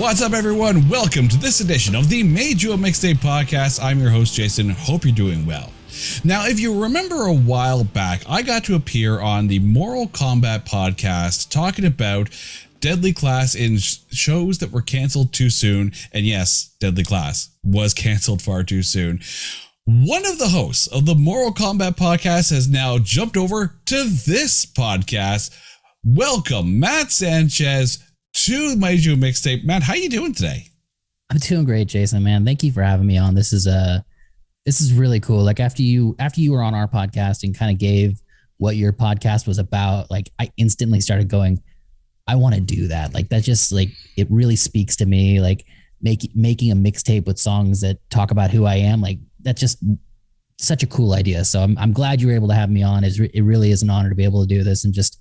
What's up, everyone? Welcome to this edition of the Made You a Mixtape podcast. I'm your host, Jason. Hope you're doing well. Now, if you remember a while back, I got to appear on the Mortal Kombat podcast talking about Deadly Class in shows that were canceled too soon. And yes, Deadly Class was canceled far too soon. One of the hosts of the Mortal Kombat podcast has now jumped over to this podcast. Welcome, Matt Sanchez, to Made You a Mixtape. Matt, how you doing today? I'm doing great, Jason, man. Thank you for having me on. This is really cool. Like after you were on our podcast and kind of gave what your podcast was about, like I instantly started going, I want to do that. Like that just like, it really speaks to me. Like making a mixtape with songs that talk about who I am. Like that's just such a cool idea. So I'm glad you were able to have me on. It really is an honor to be able to do this, and just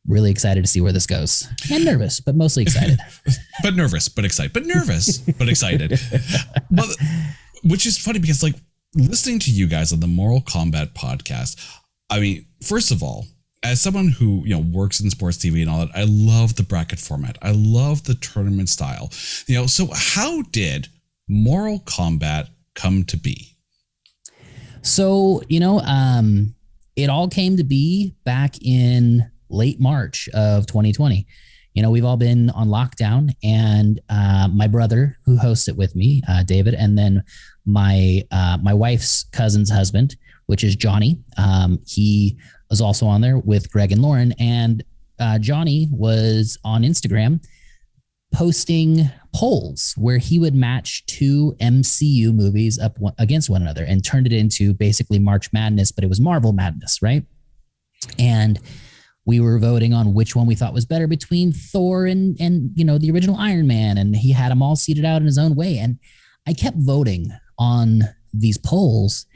really excited to see where this goes. And nervous, but mostly excited. but nervous, but excited. But nervous, but excited. But, which is funny because like listening to you guys on the Mortal Kombat podcast, I mean, first of all, as someone who, works in sports TV and all that, I love the bracket format. I love the tournament style. So how did Mortal Kombat come to be? So, it all came to be back in late March of 2020. We've all been on lockdown, and my brother, who hosts it with me, David, and then my wife's cousin's husband, which is Johnny. He was also on there with Greg and Lauren, and Johnny was on Instagram posting polls where he would match two MCU movies up against one another and turned it into basically March Madness, but it was Marvel Madness, right? And we were voting on which one we thought was better between Thor and the original Iron Man, and he had them all seated out in his own way. And I kept voting on these polls,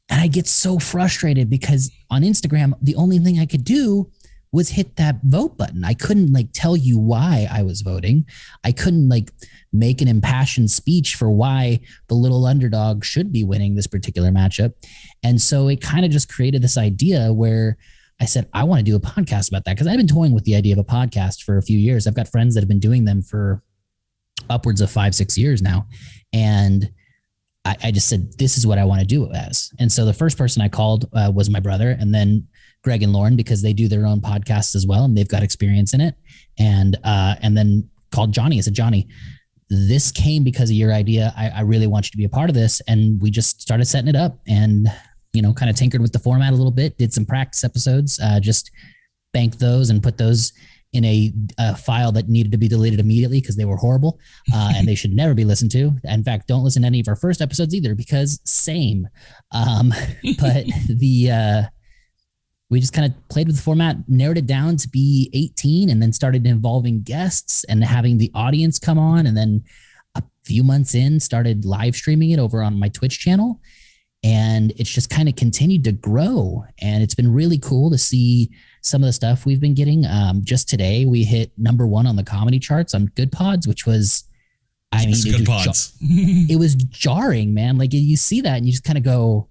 and I get so frustrated because on Instagram, the only thing I could do was hit that vote button. I couldn't tell you why I was voting. I couldn't make an impassioned speech for why the little underdog should be winning this particular matchup. And so it kind of just created this idea where I said, I want to do a podcast about that, because I've been toying with the idea of a podcast for a few years. I've got friends that have been doing them for upwards of 5-6 years now. And I just said, this is what I want to do it as. And so the first person I called was my brother, and then Greg and Lauren, because they do their own podcasts as well, and they've got experience in it. And then called Johnny. I said, Johnny, this came because of your idea. I really want you to be a part of this. And we just started setting it up, and kind of tinkered with the format a little bit, did some practice episodes, just banked those and put those in a file that needed to be deleted immediately because they were horrible and they should never be listened to. In fact, don't listen to any of our first episodes either, because same. But we just kind of played with the format, narrowed it down to be 18, and then started involving guests and having the audience come on. And then a few months in, started live streaming it over on my Twitch channel. And it's just kind of continued to grow. And it's been really cool to see some of the stuff we've been getting. Just today, we hit #1 on the comedy charts on Good Pods, which was, it was jarring, man. Like you see that and you just kind of go,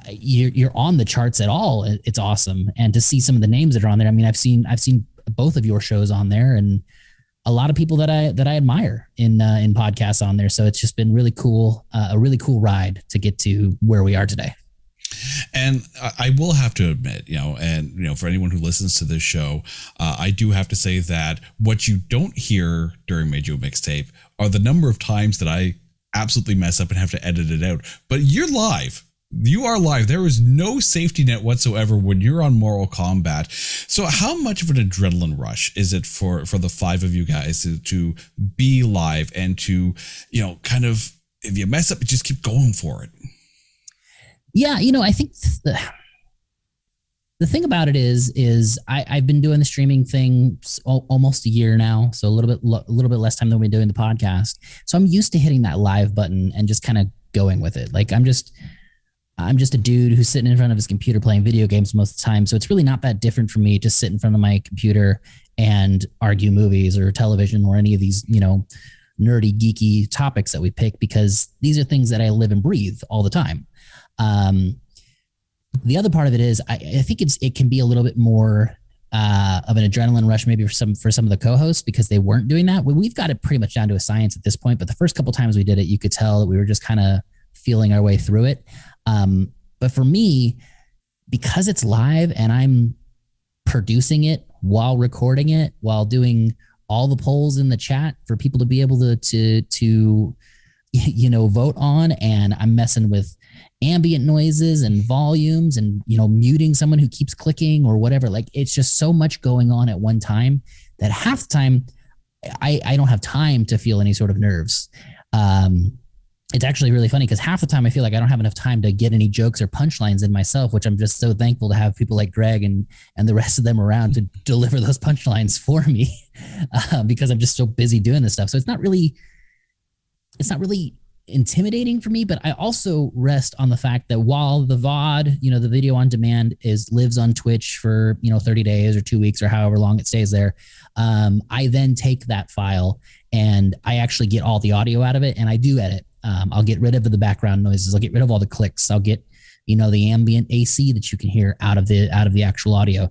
you're on the charts at all. It's awesome. And to see some of the names that are on there. I mean, I've seen both of your shows on there, and a lot of people that I admire in podcasts on there. So it's just been really cool, a really cool ride to get to where we are today. And I will have to admit, for anyone who listens to this show, I do have to say that what you don't hear during Made You a Mixtape are the number of times that I absolutely mess up and have to edit it out. But you're live. You are live. There is no safety net whatsoever when you're on Mortal Kombat. So how much of an adrenaline rush is it for the five of you guys to be live and to, kind of, if you mess up, just keep going for it? Yeah. I think the thing about it is I've been doing the streaming thing almost a year now. So a little bit less time than we've been doing the podcast. So I'm used to hitting that live button and just kind of going with it. Like I'm just a dude who's sitting in front of his computer playing video games most of the time. So it's really not that different for me to sit in front of my computer and argue movies or television or any of these, nerdy, geeky topics that we pick, because these are things that I live and breathe all the time. The other part of it is I think it can be a little bit more of an adrenaline rush, maybe for some of the co-hosts, because they weren't doing that. We've got it pretty much down to a science at this point. But the first couple times we did it, you could tell that we were just kind of feeling our way through it. But for me, because it's live and I'm producing it while recording it, while doing all the polls in the chat for people to be able to vote on, and I'm messing with ambient noises and volumes and, muting someone who keeps clicking or whatever. Like, it's just so much going on at one time that half the time I don't have time to feel any sort of nerves. It's actually really funny because half the time I feel like I don't have enough time to get any jokes or punchlines in myself, which I'm just so thankful to have people like Greg and the rest of them around to deliver those punchlines for me because I'm just so busy doing this stuff. So it's not really intimidating for me, but I also rest on the fact that while the VOD, the video on demand lives on Twitch for, 30 days or 2 weeks or however long it stays there. I then take that file and I actually get all the audio out of it, and I do edit. I'll get rid of the background noises. I'll get rid of all the clicks. I'll get, the ambient AC that you can hear out of the actual audio.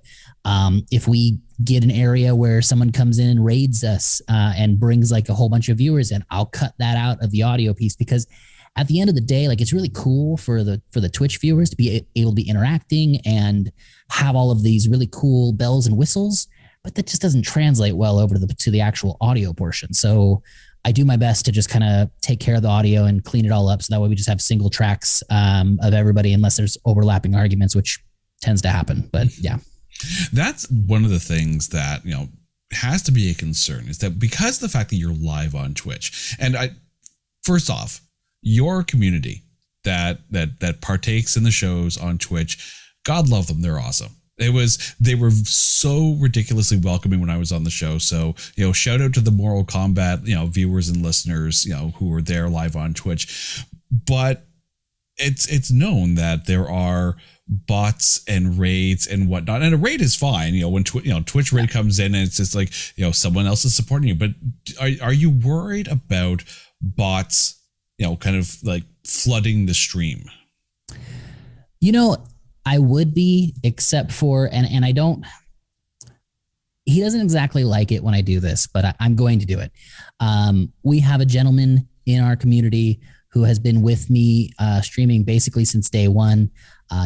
If we get an area where someone comes in and raids us and brings like a whole bunch of viewers in, I'll cut that out of the audio piece, because at the end of the day, like, it's really cool for the Twitch viewers to be able to be interacting and have all of these really cool bells and whistles, but that just doesn't translate well over to the actual audio portion. So I do my best to just kind of take care of the audio and clean it all up. So that way we just have single tracks of everybody, unless there's overlapping arguments, which tends to happen. But yeah. That's one of the things that, has to be a concern, is that because of the fact that you're live on Twitch, and first off, your community that partakes in the shows on Twitch, God love them. They're awesome. They were so ridiculously welcoming when I was on the show. So, shout out to the Mortal Kombat, viewers and listeners, who were there live on Twitch. But it's known that there are bots and raids and whatnot. And a raid is fine, when Twitch raid comes in and it's just like, someone else is supporting you. But are you worried about bots, kind of like flooding the stream? I would be, except for, and I don't, he doesn't exactly like it when I do this, but I'm going to do it. We have a gentleman in our community who has been with me streaming basically since day one.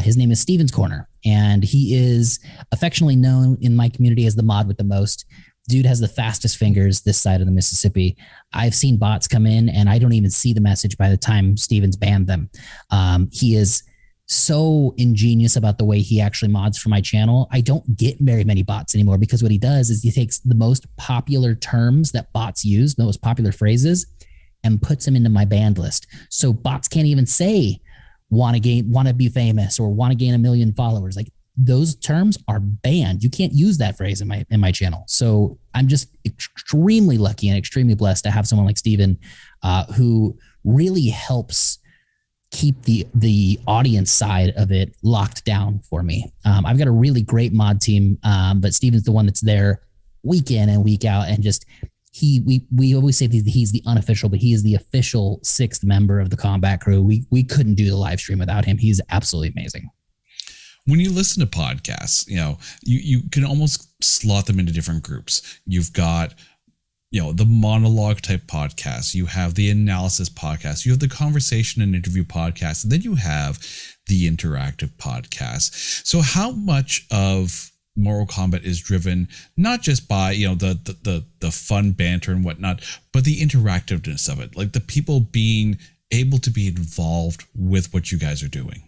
His name is Steven's Corner, and he is affectionately known in my community as the mod with the most. Dude has the fastest fingers this side of the Mississippi. I've seen bots come in and I don't even see the message by the time Steven's banned them. He is so ingenious about the way he actually mods for my channel. I don't get very many bots anymore, because what he does is he takes the most popular terms that bots use, the most popular phrases, and puts them into my banned list. So bots can't even say want to be famous or want to gain 1 million followers. Like, those terms are banned. You can't use that phrase in my channel. So I'm just extremely lucky and extremely blessed to have someone like Steven who really helps keep the audience side of it locked down for me. I've got a really great mod team, but Steven's the one that's there week in and week out, and just we always say that he's the unofficial, but he is the official 6th member of the combat crew. We couldn't do the live stream without him. He's absolutely amazing. When you listen to podcasts, you can almost slot them into different groups. You've got the monologue type podcast, you have the analysis podcast, you have the conversation and interview podcast, and then you have the interactive podcast. So how much of Mortal Kombat is driven not just by, the fun banter and whatnot, but the interactiveness of it, like the people being able to be involved with what you guys are doing?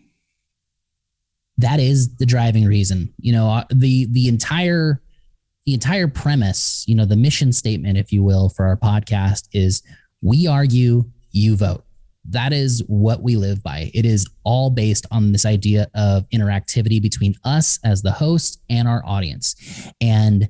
That is the driving reason. The entire premise, the mission statement, if you will, for our podcast is we argue, you vote. That is what we live by. It is all based on this idea of interactivity between us as the host and our audience. And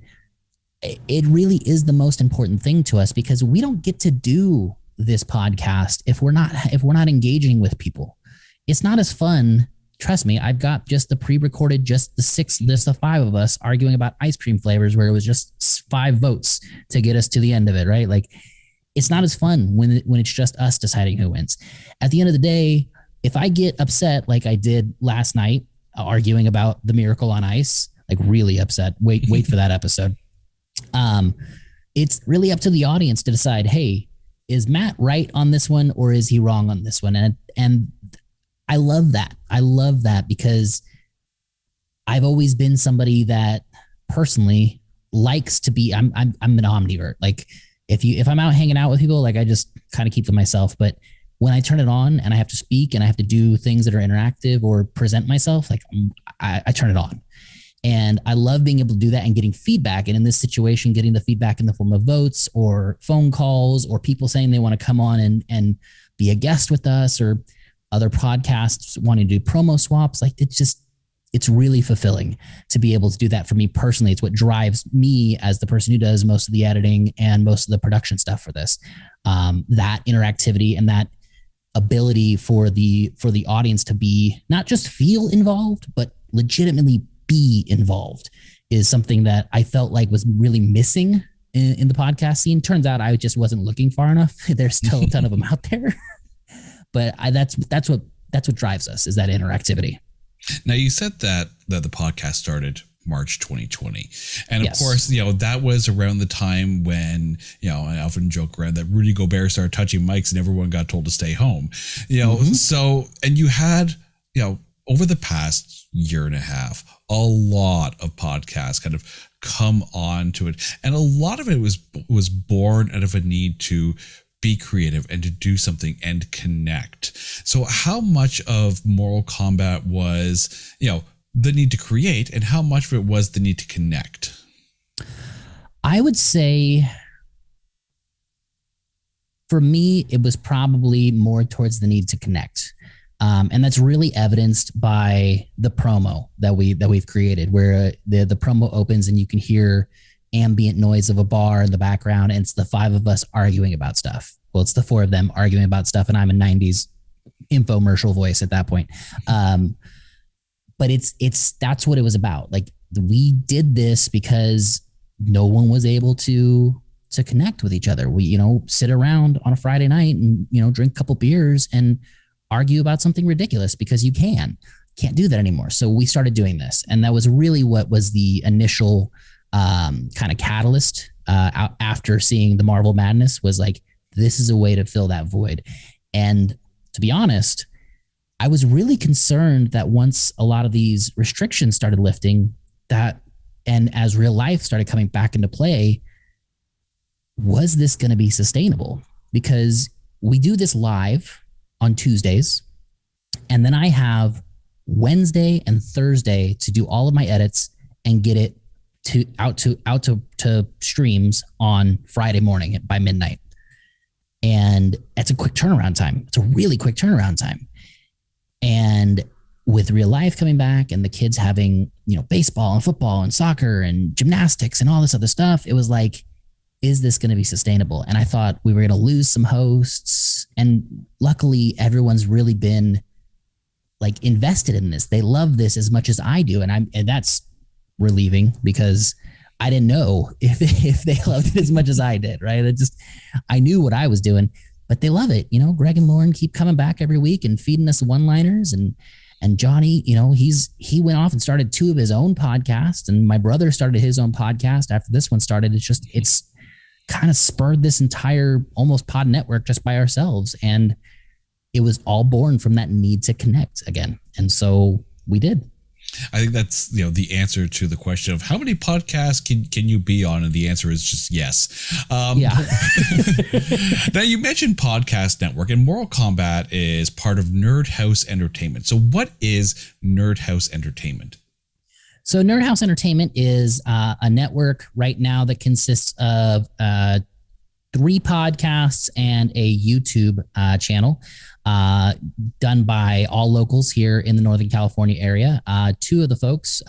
it really is the most important thing to us, because we don't get to do this podcast if we're not engaging with people. It's not as fun. Trust me, I've got just the pre-recorded, just the 5 of us arguing about ice cream flavors, where it was just 5 votes to get us to the end of it, right? Like, it's not as fun when it's just us deciding who wins. At the end of the day, if I get upset like I did last night, arguing about the Miracle on Ice, like really upset. Wait for that episode. It's really up to the audience to decide, hey, is Matt right on this one or is he wrong on this one? And I love that. I love that because I've always been somebody that personally likes to be, I'm an omnivert. Like if I'm out hanging out with people, like I just kind of keep to myself. But when I turn it on and I have to speak and I have to do things that are interactive or present myself, like I turn it on. And I love being able to do that and getting feedback. And in this situation, getting the feedback in the form of votes or phone calls or people saying they want to come on and be a guest with us, or other podcasts wanting to do promo swaps. Like it's really fulfilling to be able to do that for me personally. It's what drives me as the person who does most of the editing and most of the production stuff for this. That interactivity and that ability for the audience to be not just feel involved, but legitimately be involved is something that I felt like was really missing in the podcast scene. Turns out I just wasn't looking far enough. There's still a ton of them out there, but that's what drives us, is that interactivity. Now you said that the podcast started March 2020. And of Yes. course, that was around the time when, I often joke around that Rudy Gobert started touching mics and everyone got told to stay home, So, and you had, over the past year and a half, a lot of podcasts kind of come on to it. And a lot of it was born out of a need to be creative and to do something and connect. So how much of Mortal Kombat was, the need to create, and how much of it was the need to connect? I would say for me, it was probably more towards the need to connect. And that's really evidenced by the promo that we've created, where the promo opens and you can hear ambient noise of a bar in the background, and it's the five of us arguing about stuff. Well, it's the four of them arguing about stuff, and I'm a 90s infomercial voice at that point. But that's what it was about. Like, we did this because no one was able to connect with each other. We, sit around on a Friday night and, drink a couple beers and argue about something ridiculous because you can't do that anymore. So we started doing this. And that was really what was the initial kind of catalyst after seeing the Marvel Madness, was like, this is a way to fill that void. And to be honest, I was really concerned that once a lot of these restrictions started lifting, and as real life started coming back into play, was this going to be sustainable? Because we do this live on Tuesdays, and then I have Wednesday and Thursday to do all of my edits and get it out to streams on Friday morning by midnight. And that's a quick turnaround time. It's a really quick turnaround time. And with real life coming back and the kids having, baseball and football and soccer and gymnastics and all this other stuff, it was like, is this going to be sustainable? And I thought we were going to lose some hosts. And luckily, everyone's really been like invested in this. They love this as much as I do. And that's relieving, because I didn't know if they loved it as much as I did, right? I knew what I was doing, but they love it. Greg and Lauren keep coming back every week and feeding us one-liners, and Johnny, he went off and started two of his own podcasts, and my brother started his own podcast after this one started. It's kind of spurred this entire almost pod network just by ourselves. And it was all born from that need to connect again. And so we did. I think that's, the answer to the question of how many podcasts can you be on? And the answer is just yes. Yeah. Now, you mentioned Podcast Network, and Mortal Kombat is part of Nerd House Entertainment. So what is Nerd House Entertainment? So Nerd House Entertainment is a network right now that consists of 3 podcasts and a YouTube channel done by all locals here in the Northern California area. 2 of the folks,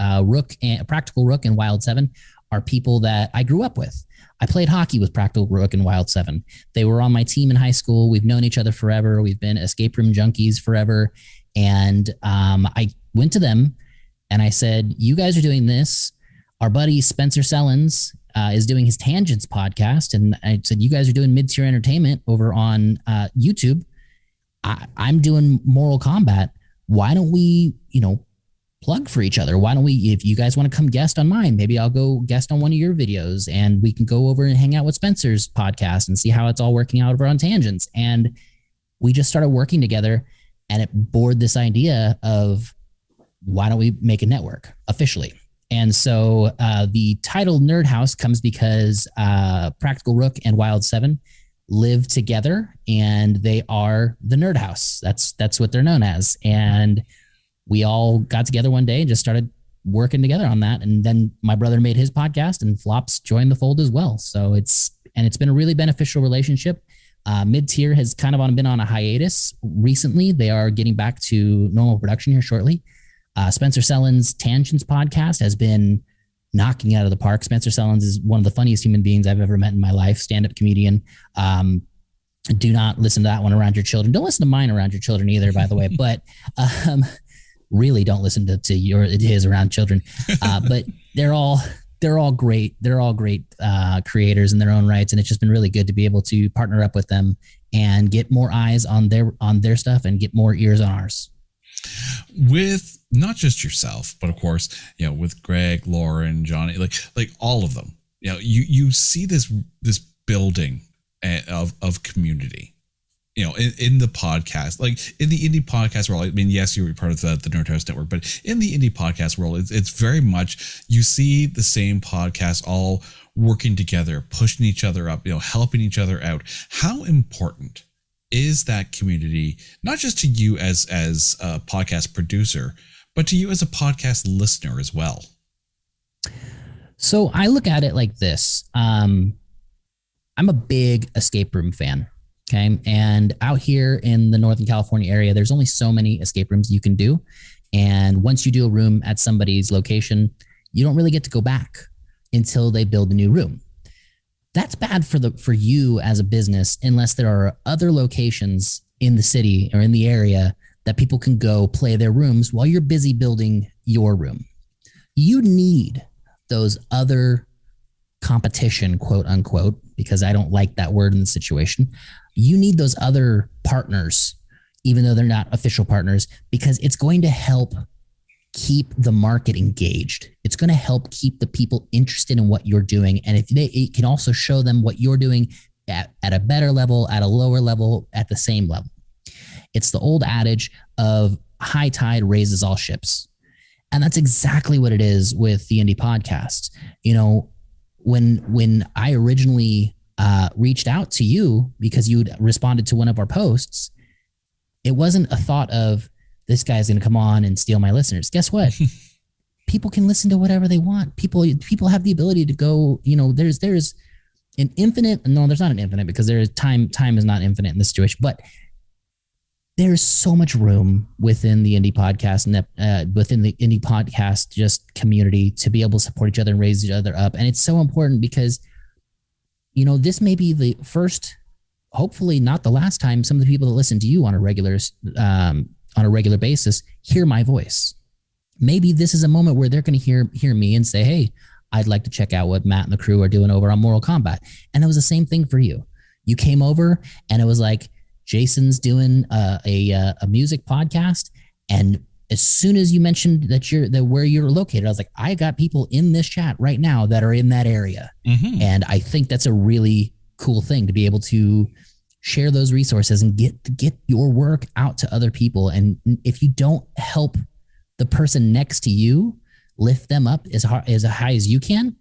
Practical Rook and Wild 7, are people that I grew up with. I played hockey with Practical Rook and Wild 7. They were on my team in high school. We've known each other forever. We've been escape room junkies forever. And I went to them and I said, you guys are doing this. Our buddy Spencer Sellens is doing his Tangents podcast. And I said, you guys are doing mid-tier entertainment over on YouTube. I'm doing Mortal Kombat. Why don't we, plug for each other. Why don't we, if you guys want to come guest on mine, maybe I'll go guest on one of your videos and we can go over and hang out with Spencer's podcast and see how it's all working out over on Tangents. And we just started working together, and it bored this idea of why don't we make a network officially? And so the title Nerd House comes because Practical Rook and Wild 7 live together, and they are the Nerd House. That's what they're known as. And we all got together one day and just started working together on that. And then my brother made his podcast, and Flops joined the fold as well. So it's been a really beneficial relationship. Mid-Tier has kind of been on a hiatus recently. They are getting back to normal production here shortly. Spencer Sellin's Tangents podcast has been knocking out of the park. Spencer Sellens is one of the funniest human beings I've ever met in my life, stand-up comedian. Do not listen to that one around your children. Don't listen to mine around your children either, by the way. But really don't listen to his around children. But they're all great. They're all great creators in their own rights, and it's just been really good to be able to partner up with them and get more eyes on their stuff and get more ears on ours. With not just yourself, but of course, with Greg, Lauren, Johnny, like all of them, you see this building of community, in the podcast, like in the indie podcast world. I mean, yes, you're part of the Nerd House Network, but in the indie podcast world, it's very much, you see the same podcasts all working together, pushing each other up, helping each other out. How important is that community, not just to you as a podcast producer, but to you as a podcast listener as well? So I look at it like this. I'm a big escape room fan. Okay. And out here in the Northern California area, there's only so many escape rooms you can do. And once you do a room at somebody's location, you don't really get to go back until they build a new room. That's bad for you as a business, unless there are other locations in the city or in the area that people can go play their rooms while you're busy building your room. You need those other competition, quote unquote, because I don't like that word in the situation. You need those other partners, even though they're not official partners, because it's going to help keep the market engaged. It's going to help keep the people interested in what you're doing. And it can also show them what you're doing at a better level, at a lower level, at the same level. It's the old adage of high tide raises all ships. And that's exactly what it is with the indie podcasts. When I originally reached out to you because you'd responded to one of our posts, it wasn't a thought of, this guy's going to come on and steal my listeners. Guess what? People can listen to whatever they want. People have the ability to go, there's an infinite, no, there's not an infinite, because there is time is not infinite in this situation, but there's so much room within the indie podcast and within the indie podcast just community to be able to support each other and raise each other up. And it's so important because, this may be the first, hopefully not the last time, some of the people that listen to you on a regular basis hear my voice. Maybe this is a moment where they're going to hear me and say, hey, I'd like to check out what Matt and the crew are doing over on Mortal Kombat. And it was the same thing for you. You came over and it was like, Jason's doing a music podcast. And as soon as you mentioned that where you're located, I was like, I got people in this chat right now that are in that area. Mm-hmm. And I think that's a really cool thing to be able to share those resources and get your work out to other people. And if you don't help the person next to you lift them up as high as you can't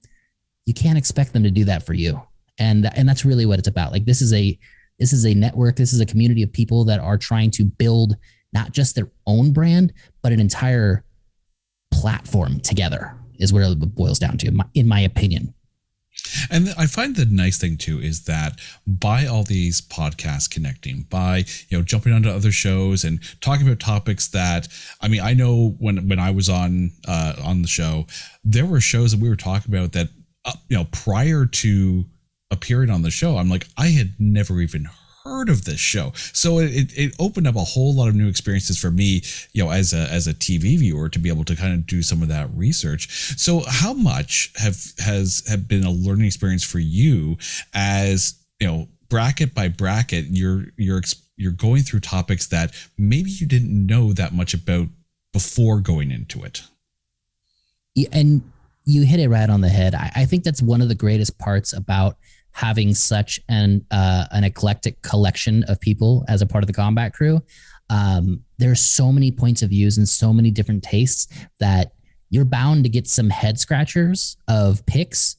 expect them to do that for you. And that's really what it's about. Like, this is a network. This is a community of people that are trying to build not just their own brand, but an entire platform together is what it boils down to, in my opinion. And I find the nice thing too is that by all these podcasts connecting, by jumping onto other shows and talking about topics that, I mean, I know when I was on the show, there were shows that we were talking about that prior to appearing on the show, I'm like, I had never even heard of this show. So it opened up a whole lot of new experiences for me, as a TV viewer, to be able to kind of do some of that research. So how much has been a learning experience for you as, bracket by bracket, you're going through topics that maybe you didn't know that much about before going into it? And you hit it right on the head. I think that's one of the greatest parts about having such an eclectic collection of people as a part of the combat crew. There's so many points of views and so many different tastes that you're bound to get some head scratchers of picks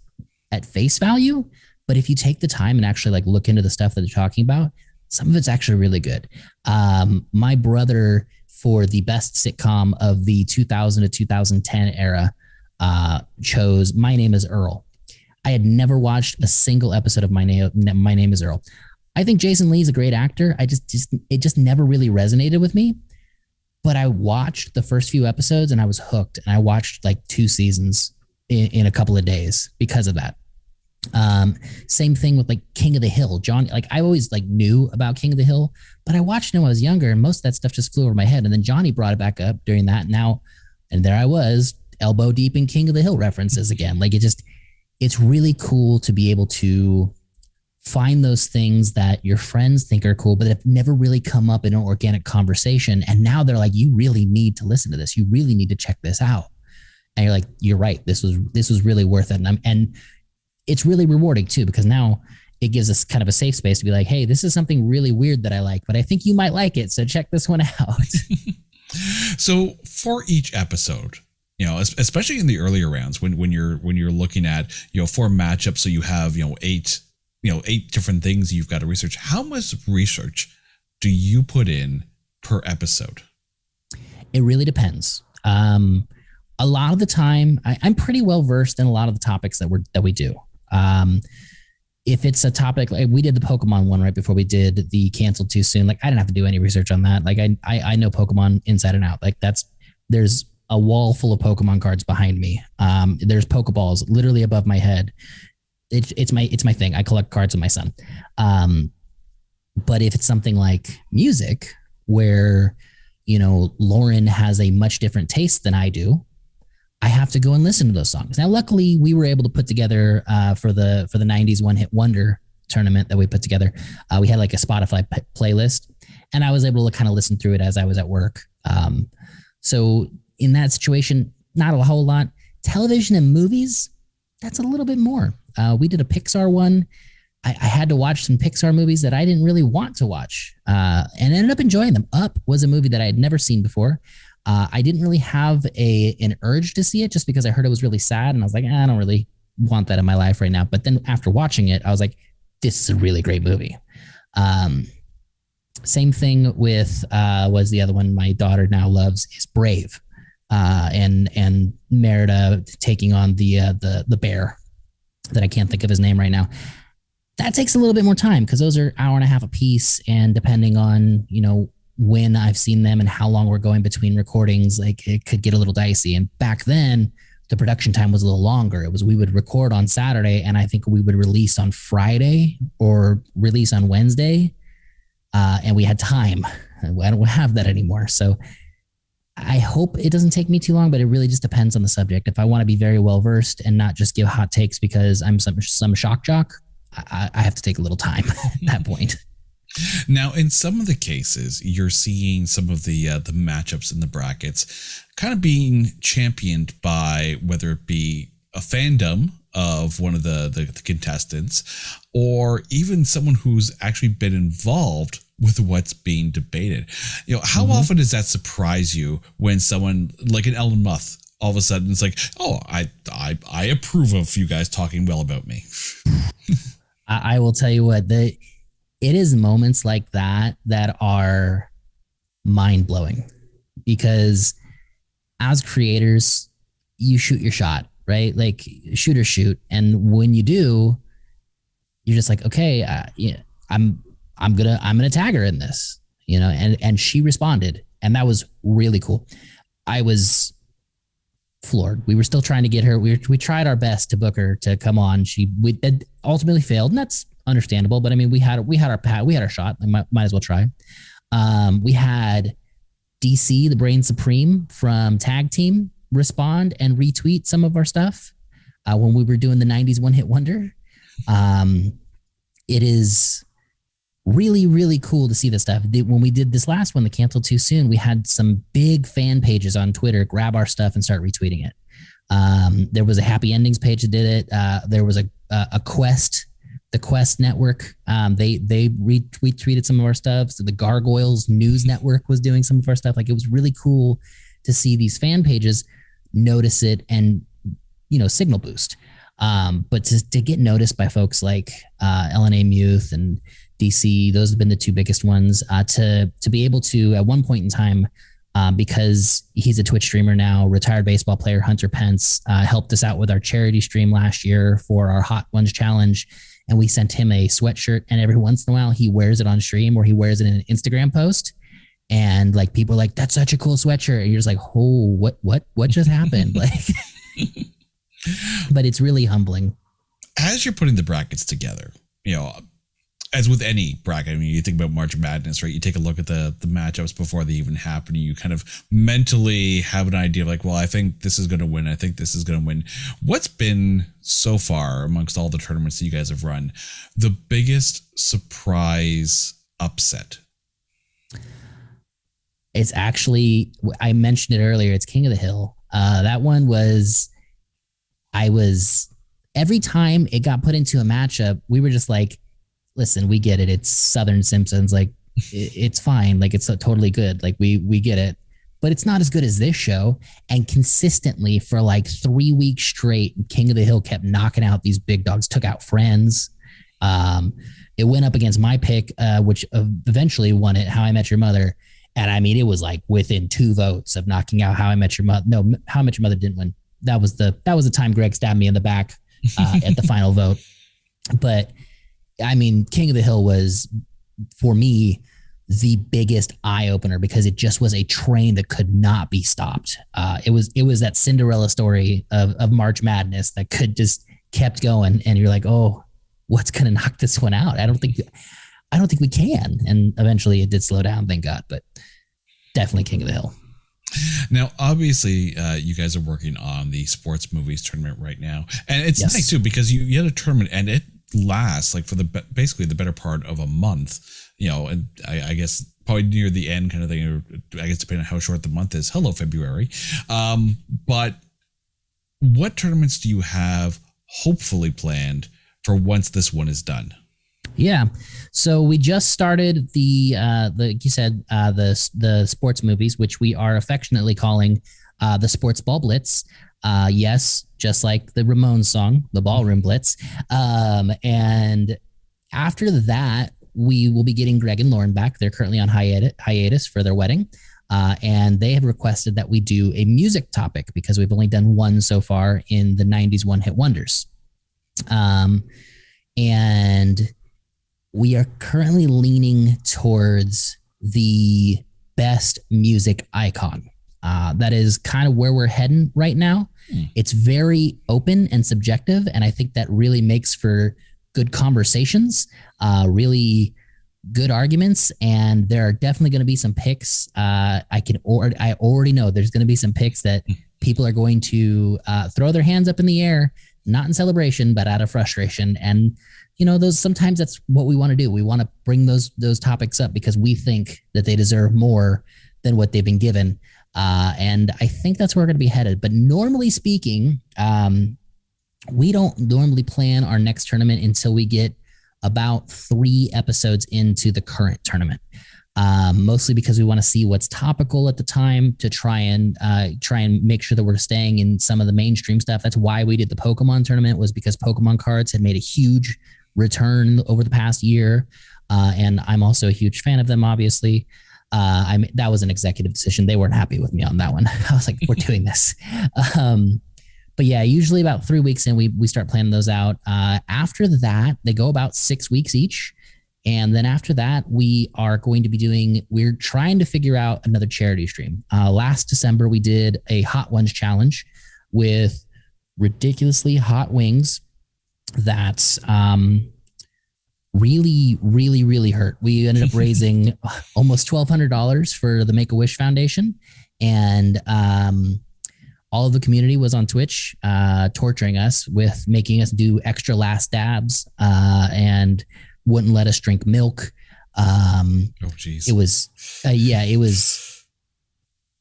at face value. But if you take the time and actually like look into the stuff that they're talking about, some of it's actually really good. My brother, for the best sitcom of the 2000 to 2010 era, chose My Name is Earl. I had never watched a single episode of My Name is Earl. I think Jason Lee's a great actor. It just never really resonated with me. But I watched the first few episodes and I was hooked. And I watched like 2 seasons in a couple of days because of that. Same thing with like King of the Hill. John, like I always like knew about King of the Hill, but I watched it when I was younger and most of that stuff just flew over my head. And then Johnny brought it back up during that. And there I was, elbow deep in King of the Hill references again. Like it's really cool to be able to find those things that your friends think are cool, but have never really come up in an organic conversation. And now they're like, you really need to listen to this. You really need to check this out. And you're like, you're right. This was really worth it. And it's really rewarding too, because now it gives us kind of a safe space to be like, hey, this is something really weird that I like, but I think you might like it. So check this one out. So for each episode, especially in the earlier rounds, when you're looking at, 4 matchups, so you have, 8 different things you've got to research. How much research do you put in per episode? It really depends. A lot of the time, I'm pretty well versed in a lot of the topics that we do. If it's a topic like we did the Pokemon one right before we did the Canceled Too Soon, like I didn't have to do any research on that. Like I know Pokemon inside and out. Like there's a wall full of Pokemon cards behind me. There's Pokeballs literally above my head. It's my thing. I collect cards with my son. But if it's something like music where, Lauren has a much different taste than I do, I have to go and listen to those songs. Now, luckily, we were able to put together for the 90s One Hit Wonder tournament that we put together. We had like a Spotify playlist, and I was able to kind of listen through it as I was at work. So in that situation, not a whole lot. Television and movies, that's a little bit more. We did a Pixar one. I had to watch some Pixar movies that I didn't really want to watch, and ended up enjoying them. Up was a movie that I had never seen before. I didn't really have an urge to see it just because I heard it was really sad, and I was like, I don't really want that in my life right now. But then after watching it, I was like, this is a really great movie. Same thing with was the other one my daughter now loves is Brave, and Merida taking on the bear that I can't think of his name right now. That takes a little bit more time because those are hour and a half a piece, and depending on when I've seen them and how long we're going between recordings, like it could get a little dicey. And back then, the production time was a little longer. We would record on Saturday, and I think we would release on Friday or release on Wednesday, and we had time. I don't have that anymore, so I hope it doesn't take me too long, but it really just depends on the subject. If I want to be very well versed and not just give hot takes because I'm some shock jock, I have to take a little time at that point. Now, in some of the cases, you're seeing some of the matchups in the brackets kind of being championed by whether it be a fandom of one of the contestants or even someone who's actually been involved with what's being debated. How often does that surprise you when someone like an Ellen Muth all of a sudden it's like, oh, I approve of you guys talking well about me? I will tell you what, it is moments like that are mind blowing because as creators, you shoot your shot, right? Like shoot or shoot. And when you do, you're just like, okay, I'm gonna tag her in this, and she responded, and that was really cool. I was floored. We were still trying to get her. We tried our best to book her to come on. We ultimately failed, and that's understandable. But I mean, we had our shot. I might as well try. We had DC, the Brain Supreme from Tag Team, respond and retweet some of our stuff when we were doing the 90s One Hit Wonder. It is really, really cool to see this stuff. When we did this last one, the Canceled Too Soon, we had some big fan pages on Twitter grab our stuff and start retweeting it. There was a happy endings page that did it. There was a Quest, the Quest network. They retweeted some of our stuff. So the Gargoyles News Network was doing some of our stuff. Like, it was really cool to see these fan pages notice it and, signal boost. But to get noticed by folks like LNA Youth and DC, those have been the two biggest ones. To be able to, at one point in time, because he's a Twitch streamer now, retired baseball player Hunter Pence helped us out with our charity stream last year for our Hot Ones Challenge. And we sent him a sweatshirt, and every once in a while he wears it on stream, or he wears it in an Instagram post. And like, people are like, that's such a cool sweatshirt. And you're just like, oh, what just happened? Like, but it's really humbling. As you're putting the brackets together, as with any bracket, I mean, you think about March Madness, right? You take a look at the matchups before they even happen. You kind of mentally have an idea of like, well, I think this is going to win. I think this is going to win. What's been so far amongst all the tournaments that you guys have run, the biggest surprise upset? It's actually, I mentioned it earlier, it's King of the Hill. That one was, every time it got put into a matchup, we were just like, listen, we get it. It's Southern Simpsons. Like, it's fine. Like, it's totally good. Like, we get it, but it's not as good as this show. And consistently for like 3 weeks straight, King of the Hill kept knocking out these big dogs, took out Friends. It went up against my pick, which eventually won it, How I Met Your Mother. And I mean, it was like within 2 votes of knocking out How I Met Your Mother. No, How I Met Your Mother didn't win. That was the time Greg stabbed me in the back at the final vote. But I mean, King of the Hill was, for me, the biggest eye opener, because it just was a train that could not be stopped. It was that Cinderella story of March Madness that could just kept going, and you're like, oh, what's going to knock this one out? I don't think we can. And eventually it did slow down, thank God, but definitely King of the Hill. Now, obviously, you guys are working on the sports movies tournament right now, and it's nice too, because you had a tournament and it lasts like for basically the better part of a month, and I guess probably near the end kind of thing, or I guess depending on how short the month is. Hello, February. But what tournaments do you have hopefully planned for once this one is done? Yeah. So we just started the like you said, the sports movies, which we are affectionately calling the Sports Ball Blitz. Yes, just like the Ramones song, the Ballroom Blitz. And after that, we will be getting Greg and Lauren back. They're currently on hiatus for their wedding. And they have requested that we do a music topic, because we've only done one so far in the 90s one-hit wonders. And we are currently leaning towards the best music icon. That is kind of where we're heading right now. It's very open and subjective, and I think that really makes for good conversations, really good arguments, and there are definitely going to be some picks. I already know there's going to be some picks that people are going to throw their hands up in the air, not in celebration, but out of frustration. And those, sometimes that's what we want to do. We want to bring those topics up because we think that they deserve more than what they've been given. And I think that's where we're going to be headed. But normally speaking, we don't normally plan our next tournament until we get about 3 episodes into the current tournament. Mostly because we want to see what's topical at the time to try and make sure that we're staying in some of the mainstream stuff. That's why we did the Pokemon tournament, was because Pokemon cards had made a huge return over the past year. And I'm also a huge fan of them, obviously. That was an executive decision. They weren't happy with me on that one. I was like, we're doing this. But yeah, usually about 3 weeks in, we start planning those out. After that, they go about 6 weeks each. And then after that, we're trying to figure out another charity stream. Last December, we did a Hot Ones Challenge with ridiculously hot wings that really, really, really hurt. We ended up raising almost $1,200 for the Make-A-Wish Foundation. And all of the community was on Twitch torturing us with making us do extra last dabs and wouldn't let us drink milk. Oh, geez. It was,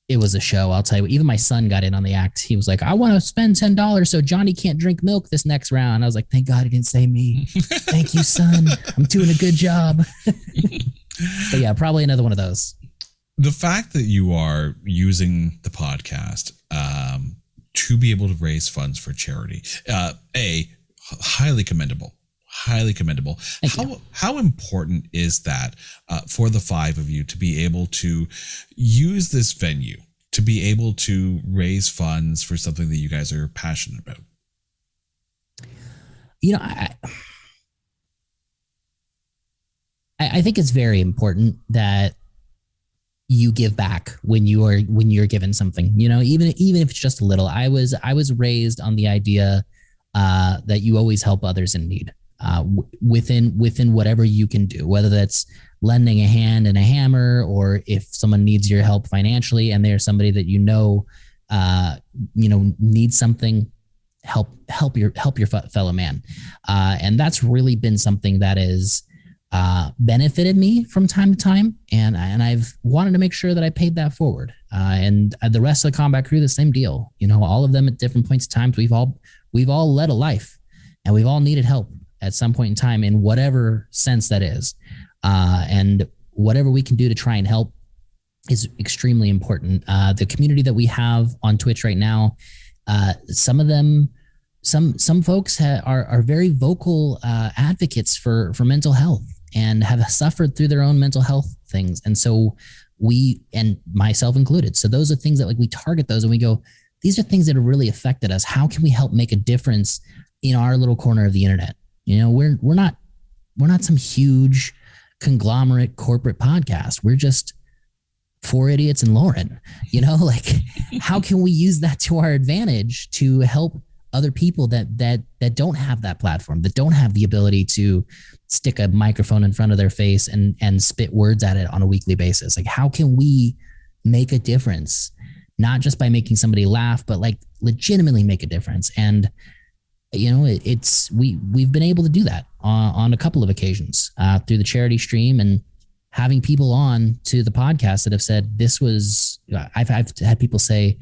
it was a show. I'll tell you, even my son got in on the act. He was like, I want to spend $10 so Johnny can't drink milk this next round. I was like, thank God he didn't say me. Thank you, son. I'm doing a good job. But yeah, probably another one of those. The fact that you are using the podcast to be able to raise funds for charity, highly commendable. Highly commendable. How important is that for the five of you to be able to use this venue to be able to raise funds for something that you guys are passionate about? You know, I think it's very important that you give back when you're given something. You know, even if it's just a little. I was raised on the idea that you always help others in need. Within whatever you can do, whether that's lending a hand and a hammer, or if someone needs your help financially and they're somebody that needs something, help your fellow man. And that's really been something that has benefited me from time to time, and I've wanted to make sure that I paid that forward. And the rest of the combat crew, the same deal. You know, all of them at different points in time, we've all led a life, and we've all needed help at some point in time, in whatever sense that is. And whatever we can do to try and help is extremely important. The community that we have on Twitch right now, some of them, some folks are very vocal advocates for mental health and have suffered through their own mental health things. And so we, and myself included, so those are things that, like, we target those and we go, these are things that have really affected us. How can we help make a difference in our little corner of the internet? You know, we're not some huge conglomerate corporate podcast. We're just four idiots and Lauren. You know, like, how can we use that to our advantage to help other people that don't have that platform, that don't have the ability to stick a microphone in front of their face and spit words at it on a weekly basis? Like, how can we make a difference, not just by making somebody laugh, but like legitimately make a difference? And you know, we've been able to do that on a couple of occasions through the charity stream, and having people on to the podcast that have said this was. I've had people say,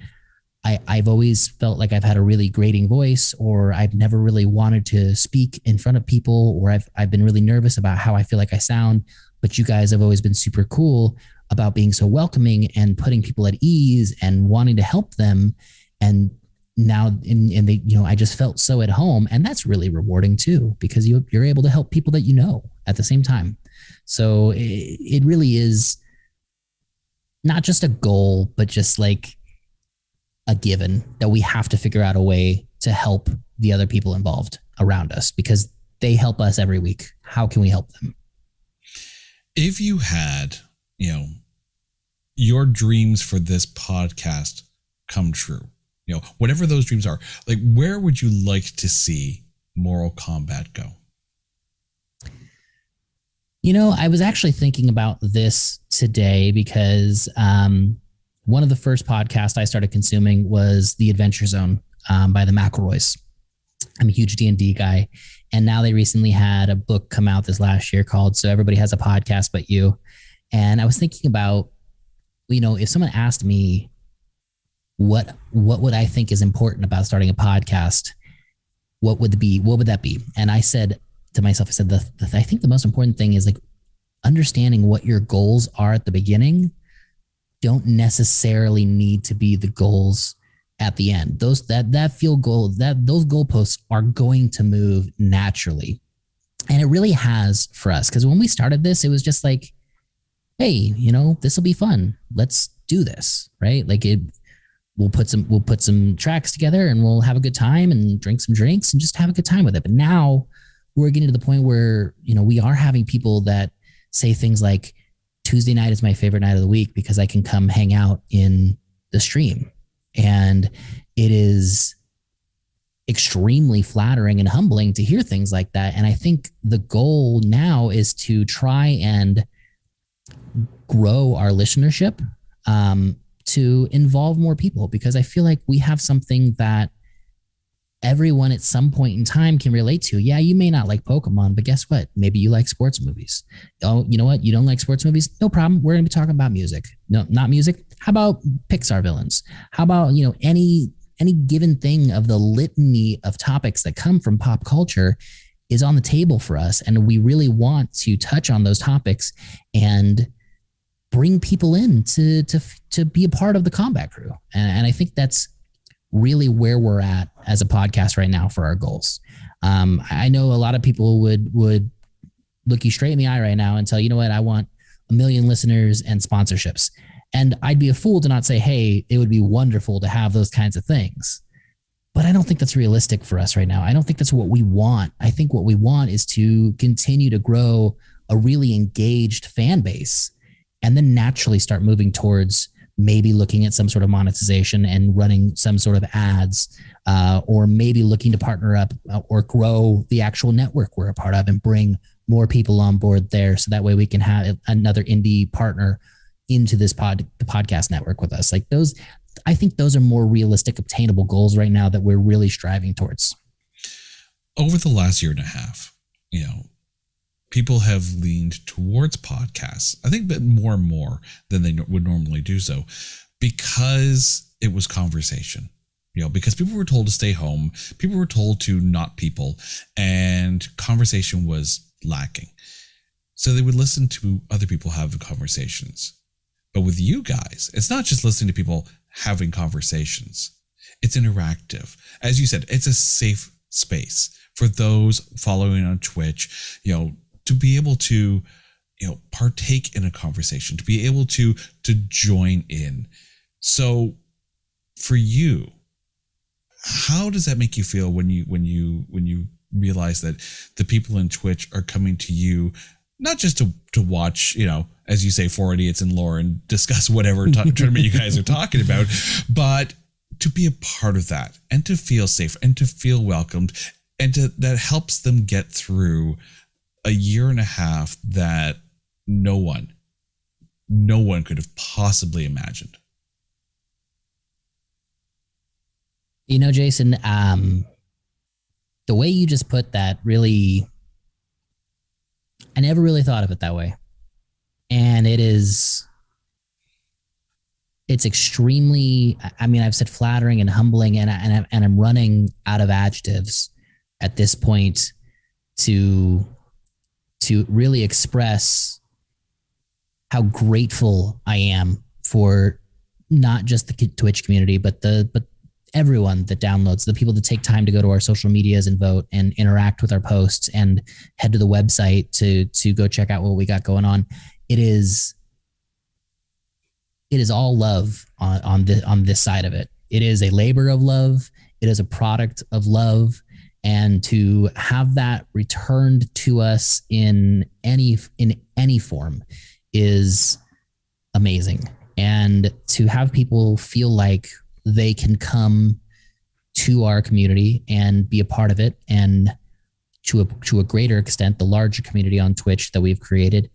I've always felt like I've had a really grating voice, or I've never really wanted to speak in front of people, or I've been really nervous about how I feel like I sound, but you guys have always been super cool about being so welcoming and putting people at ease and wanting to help them. And now they, you know, I just felt so at home, and that's really rewarding too, because you're able to help people that you know at the same time. So it really is not just a goal, but just like a given that we have to figure out a way to help the other people involved around us, because they help us every week. How can we help them? If you had, you know, your dreams for this podcast come true, you know, whatever those dreams are, like, where would you like to see Moral Combat go? You know, I was actually thinking about this today because one of the first podcasts I started consuming was The Adventure Zone by the McElroys. I'm a huge D&D guy, and now they recently had a book come out this last year called So Everybody Has a Podcast But You. And I was thinking about, you know, if someone asked me what would I think is important about starting a podcast, what would that be? And I said to myself, I said, I think the most important thing is like understanding what your goals are at the beginning don't necessarily need to be the goals at the end. Those field goal, those goalposts are going to move naturally. And it really has for us. Because when we started this, it was just like, hey, you know, this will be fun. Let's do this, right? Like we'll put some tracks together and we'll have a good time and drink some drinks and just have a good time with it. But now we're getting to the point where, you know, we are having people that say things like, Tuesday night is my favorite night of the week because I can come hang out in the stream. And it is extremely flattering and humbling to hear things like that. And I think the goal now is to try and grow our listenership, to involve more people, because I feel like we have something that everyone at some point in time can relate to. Yeah, you may not like Pokemon, but guess what? Maybe you like sports movies. Oh, you know what? You don't like sports movies? No problem. We're going to be talking about music. No, not music. How about Pixar villains? How about, any given thing of the litany of topics that come from pop culture is on the table for us. And we really want to touch on those topics and bring people in to be a part of the combat crew. And I think that's really where we're at as a podcast right now for our goals. I know a lot of people would look you straight in the eye right now and tell you know what, I want 1 million listeners and sponsorships. And I'd be a fool to not say, hey, it would be wonderful to have those kinds of things. But I don't think that's realistic for us right now. I don't think that's what we want. I think what we want is to continue to grow a really engaged fan base and then naturally start moving towards maybe looking at some sort of monetization and running some sort of ads, or maybe looking to partner up or grow the actual network we're a part of and bring more people on board there. So that way we can have another indie partner into this the podcast network with us. Like those, I think those are more realistic, obtainable goals right now that we're really striving towards. Over the last year and a half, people have leaned towards podcasts. I think that more and more than they would normally do so, because it was conversation. Because people were told to stay home, people were told to not people, and conversation was lacking. So they would listen to other people have conversations. But with you guys, it's not just listening to people having conversations. It's interactive. As you said, it's a safe space for those following on Twitch, to be able to, partake in a conversation, to be able to join in. So for you, how does that make you feel when you realize that the people in Twitch are coming to you, not just to watch, as you say, 4 Idiots and Lauren discuss whatever tournament you guys are talking about, but to be a part of that and to feel safe and to feel welcomed, and that helps them get through a year and a half that no one could have possibly imagined. Jason, the way you just put that really, I never really thought of it that way. And it's extremely, I've said flattering and humbling, and I'm running out of adjectives at this point to really express how grateful I am for not just the Twitch community, but everyone that downloads, the people that take time to go to our social medias and vote and interact with our posts and head to the website to go check out what we got going on. It is all love on this side of it. It is a labor of love. It is a product of love. And to have that returned to us in any form is amazing. And to have people feel like they can come to our community and be a part of it, and to a greater extent, the larger community on Twitch that we've created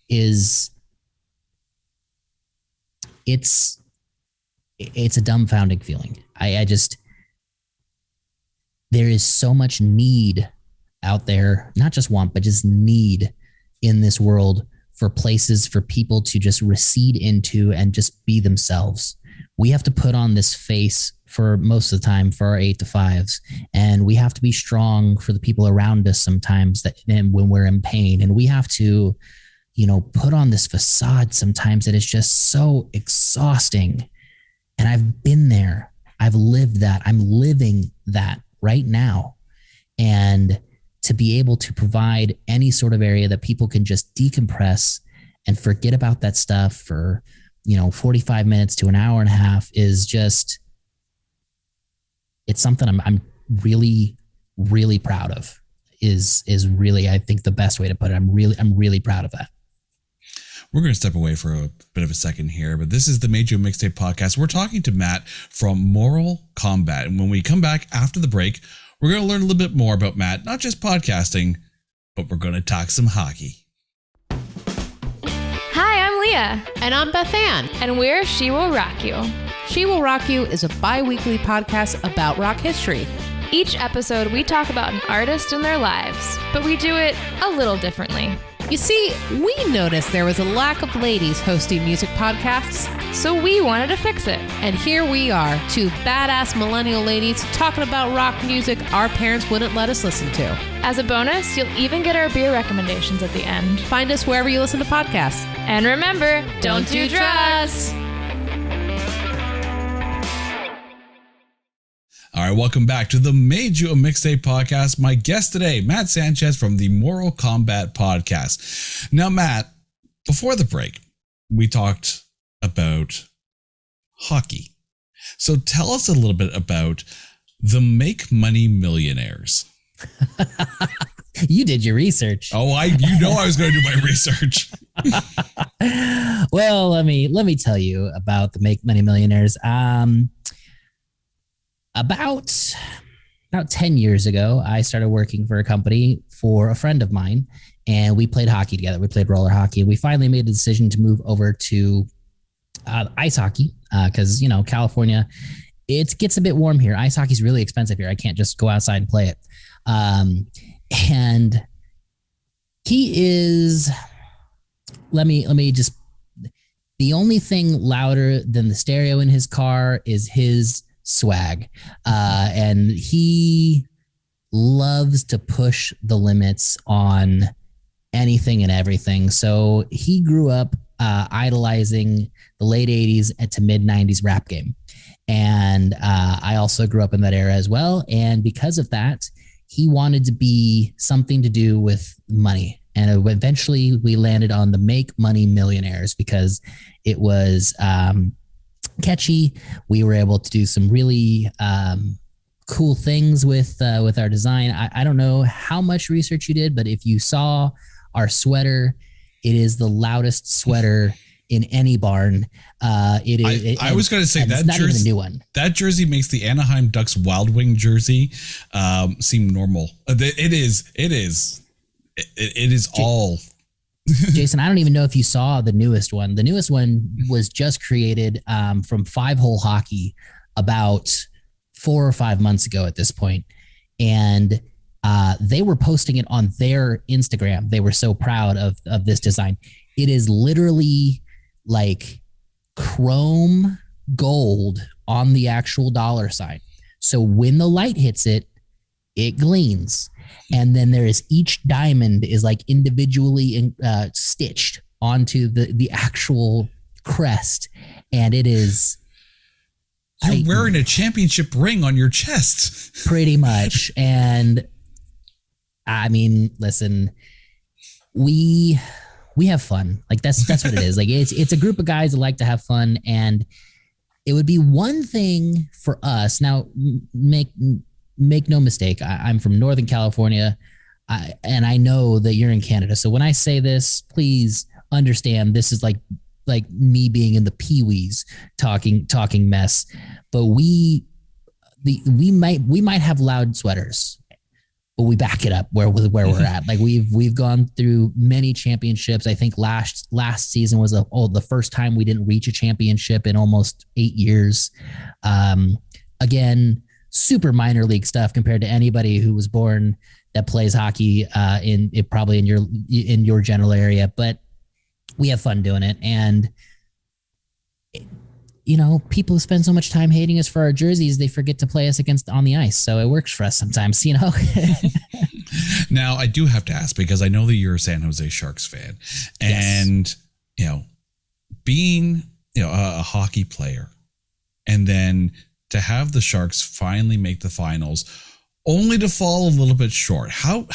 it's a dumbfounding feeling. There is so much need out there, not just want, but just need in this world for places for people to just recede into and just be themselves. We have to put on this face for most of the time for our 8 to 5s, and we have to be strong for the people around us sometimes and when we're in pain, and we have to, put on this facade sometimes that is just so exhausting. And I've been there. I've lived that. I'm living that right now. And to be able to provide any sort of area that people can just decompress and forget about that stuff for, 45 minutes to an hour and a half is just, it's something I'm really, really proud of is really, I think, the best way to put it. I'm really proud of that. We're going to step away for a bit of a second here, but this is the Made You Mixtape podcast. We're talking to Matt from Mortal Kombat. And when we come back after the break, we're going to learn a little bit more about Matt, not just podcasting, but we're going to talk some hockey. Hi, I'm Leah. And I'm Beth Ann. And we're She Will Rock You. She Will Rock You is a bi-weekly podcast about rock history. Each episode, we talk about an artist and their lives, but we do it a little differently. You see, we noticed there was a lack of ladies hosting music podcasts, So we wanted to fix it. and here we are, two badass millennial ladies talking about rock music our parents wouldn't let us listen to. As a bonus, you'll even get our beer recommendations at the end. Find us wherever you listen to podcasts. And remember, don't do drugs! All right, welcome back to the Made You a Mixtape podcast. My guest today, Matt Sanchez from the Mortal Kombat podcast. Now, Matt, before the break, we talked about hockey. So tell us a little bit about the Make Money Millionaires. You did your research. Oh, I was going to do my research. Well, let me tell you about the Make Money Millionaires. About 10 years ago, I started working for a company for a friend of mine, and we played hockey together. We played roller hockey. We finally made the decision to move over to ice hockey because, California, it gets a bit warm here. Ice hockey is really expensive here. I can't just go outside and play it. And he is, let me just, the only thing louder than the stereo in his car is his swag. And he loves to push the limits on anything and everything. So he grew up idolizing the late 80s to mid 90s rap game. And I also grew up in that era as well. And because of that, he wanted to be something to do with money. And eventually we landed on the Make Money Millionaires because it was catchy. We were able to do some really cool things with our design. I don't know how much research you did, but if you saw our sweater, it is the loudest sweater in any barn. I was going to say that not jersey, even a new one. That jersey makes the Anaheim Ducks Wild Wing jersey seem normal. It is all. Jason, I don't even know if you saw the newest one. The newest one was just created from 5-hole hockey about 4 or 5 months ago at this point. And they were posting it on their Instagram. They were so proud of this design. It is literally like chrome gold on the actual dollar sign. So when the light hits it, it gleams. And then there is each diamond is like individually stitched onto the actual crest. And it is. You're wearing a championship ring on your chest. Pretty much. And I mean, listen, we have fun. Like that's what it is. Like it's a group of guys that like to have fun. And it would be one thing for us. Now, make no mistake, I'm from Northern California, and I know that you're in Canada. So when I say this, please understand this is like me being in the peewees talking mess. But we might have loud sweaters, but we back it up where we're at. Like we've gone through many championships. I think last season was the first time we didn't reach a championship in almost 8 years. Again, super minor league stuff compared to anybody who was born that plays hockey probably in your general area, but we have fun doing it. And people spend so much time hating us for our jerseys, they forget to play us on the ice. So it works for us sometimes, Now I do have to ask, because I know that you're a San Jose Sharks fan, and being a hockey player, and then to have the Sharks finally make the finals, only to fall a little bit short. How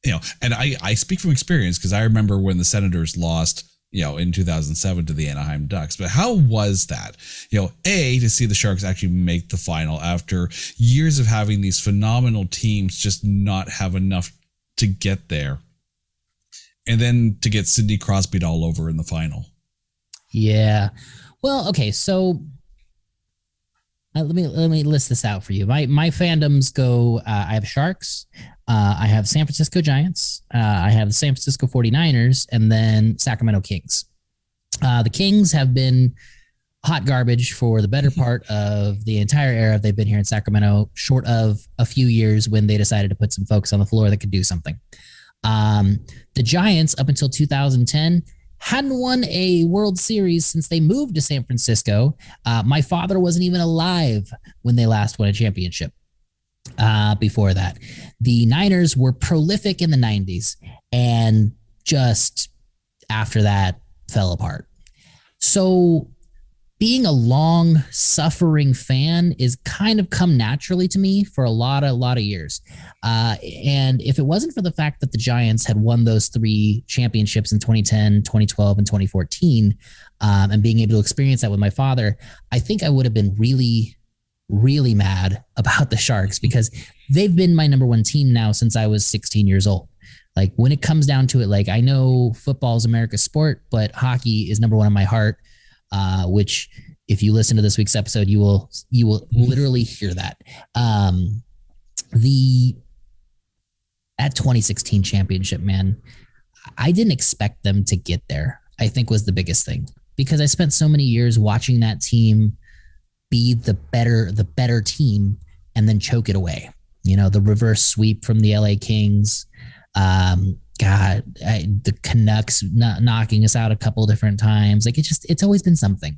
and I speak from experience because I remember when the Senators lost, in 2007 to the Anaheim Ducks. But how was that? To see the Sharks actually make the final after years of having these phenomenal teams just not have enough to get there. And then to get Sidney Crosby all over in the final. Yeah. Well, okay, so let me list this out for you. My fandoms go, I have Sharks, I have San Francisco Giants, I have the San Francisco 49ers, and then Sacramento Kings. The Kings have been hot garbage for the better part of the entire era they've been here in Sacramento, short of a few years when they decided to put some folks on the floor that could do something. The Giants, up until 2010, hadn't won a World Series since they moved to San Francisco. My father wasn't even alive when they last won a championship. Before that, the Niners were prolific in the 90s and just after that fell apart. So being a long suffering fan is kind of come naturally to me for a lot of years. And if it wasn't for the fact that the Giants had won those 3 championships in 2010, 2012, and 2014, and being able to experience that with my father, I think I would have been really, really mad about the Sharks because they've been my number one team now since I was 16 years old. Like when it comes down to it, like I know football is America's sport, but hockey is number one in my heart. Which if you listen to this week's episode, you will literally hear that. That 2016 championship, man, I didn't expect them to get there, I think was the biggest thing, because I spent so many years watching that team be the better team and then choke it away. You know, the reverse sweep from the LA Kings, the Canucks knocking us out a couple different times. Like it's always been something.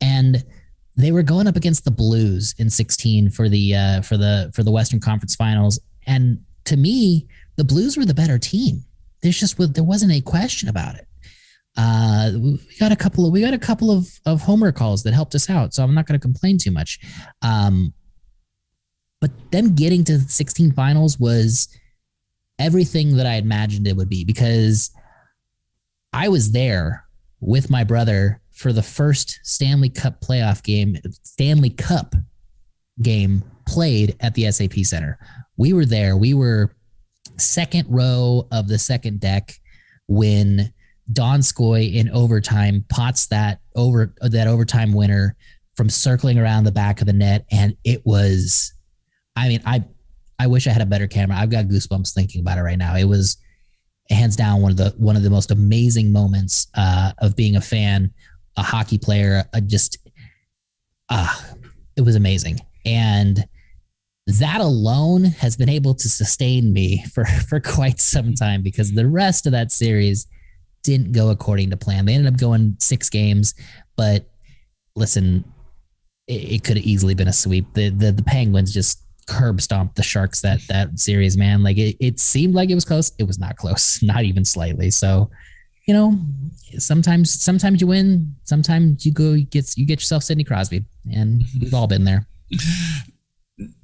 And they were going up against the Blues in 16 for the Western Conference Finals. And to me, the Blues were the better team. There wasn't a question about it. We got a couple of homer calls that helped us out, so I'm not going to complain too much. But them getting to the 16 finals was everything that I imagined it would be, because I was there with my brother for the first Stanley Cup game played at the SAP Center. We were there. We were second row of the second deck when Donskoy in overtime pots that overtime winner from circling around the back of the net. And it was, I mean, I wish I had a better camera. I've got goosebumps thinking about it right now. It was hands down one of the most amazing moments of being a fan, a hockey player. It was amazing. And that alone has been able to sustain me for quite some time, because the rest of that series didn't go according to plan. They ended up going 6 games, but listen, it could have easily been a sweep. The Penguins just curb stomped the Sharks that series, man. Like it seemed like it was close. It was not close, not even slightly. So, you know, sometimes you win, sometimes you get yourself Sidney Crosby, and we've all been there.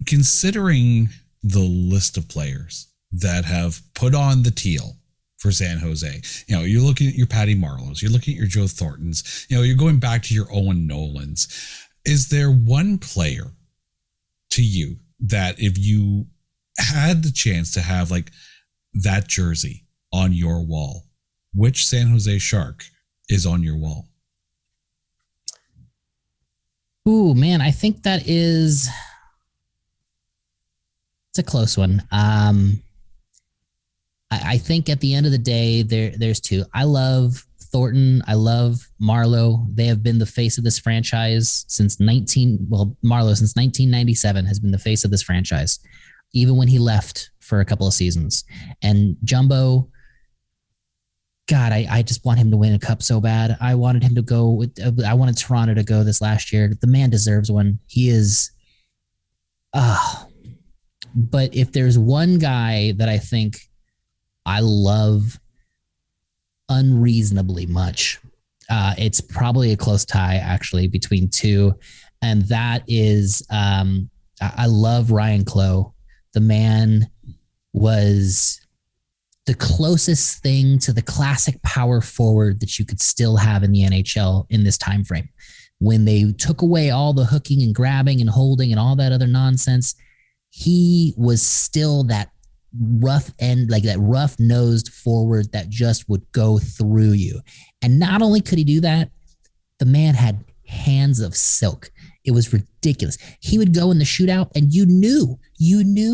Considering the list of players that have put on the teal for San Jose, you know, you're looking at your Patty Marlows, you're looking at your Joe Thorntons, you know, you're going back to your Owen Nolans. Is there one player to you that if you had the chance to have like that jersey on your wall, which San Jose Shark is on your wall? Ooh, man, I think that is... It's a close one. I think at the end of the day, there's 2. I love Thornton. I love Marlowe. They have been the face of this franchise since Marlowe since 1997 has been the face of this franchise, even when he left for a couple of seasons. And Jumbo, God, I just want him to win a cup so bad. I wanted him to go. I wanted Toronto to go this last year. The man deserves one. He is. But if there's one guy that I think I love unreasonably much, it's probably a close tie actually between 2. And that is, I love Ryan Clough. The man was the closest thing to the classic power forward that you could still have in the NHL in this time frame. When they took away all the hooking and grabbing and holding and all that other nonsense, he was still that rough end, like that rough-nosed forward that just would go through you. And not only could he do that, the man had hands of silk. It was ridiculous. He would go in the shootout and you knew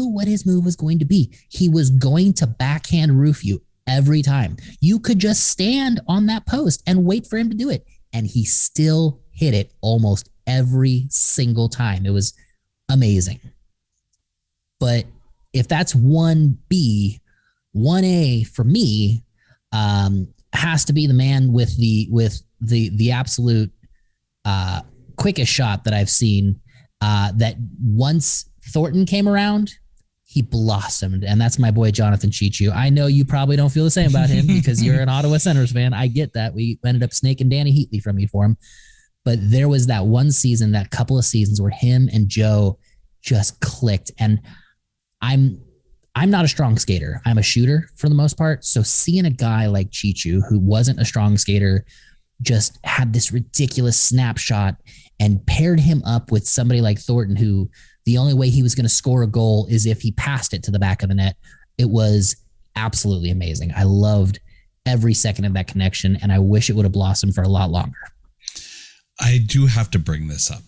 what his move was going to be. He was going to backhand roof you every time. You could just stand on that post and wait for him to do it, and he still hit it almost every single time. It was amazing. But if that's 1B, 1A for me has to be the man with the absolute quickest shot that I've seen. That once Thornton came around, he blossomed, and that's my boy Jonathan Chichu. I know you probably don't feel the same about him because you're an Ottawa Senators fan. I get that. We ended up snaking Danny Heatley from you for him. But there was that one season, that couple of seasons where him and Joe just clicked. And I'm not a strong skater. I'm a shooter for the most part. So seeing a guy like Chichu, who wasn't a strong skater, just had this ridiculous snapshot and paired him up with somebody like Thornton, who the only way he was going to score a goal is if he passed it to the back of the net. It was absolutely amazing. I loved every second of that connection, and I wish it would have blossomed for a lot longer. I do have to bring this up.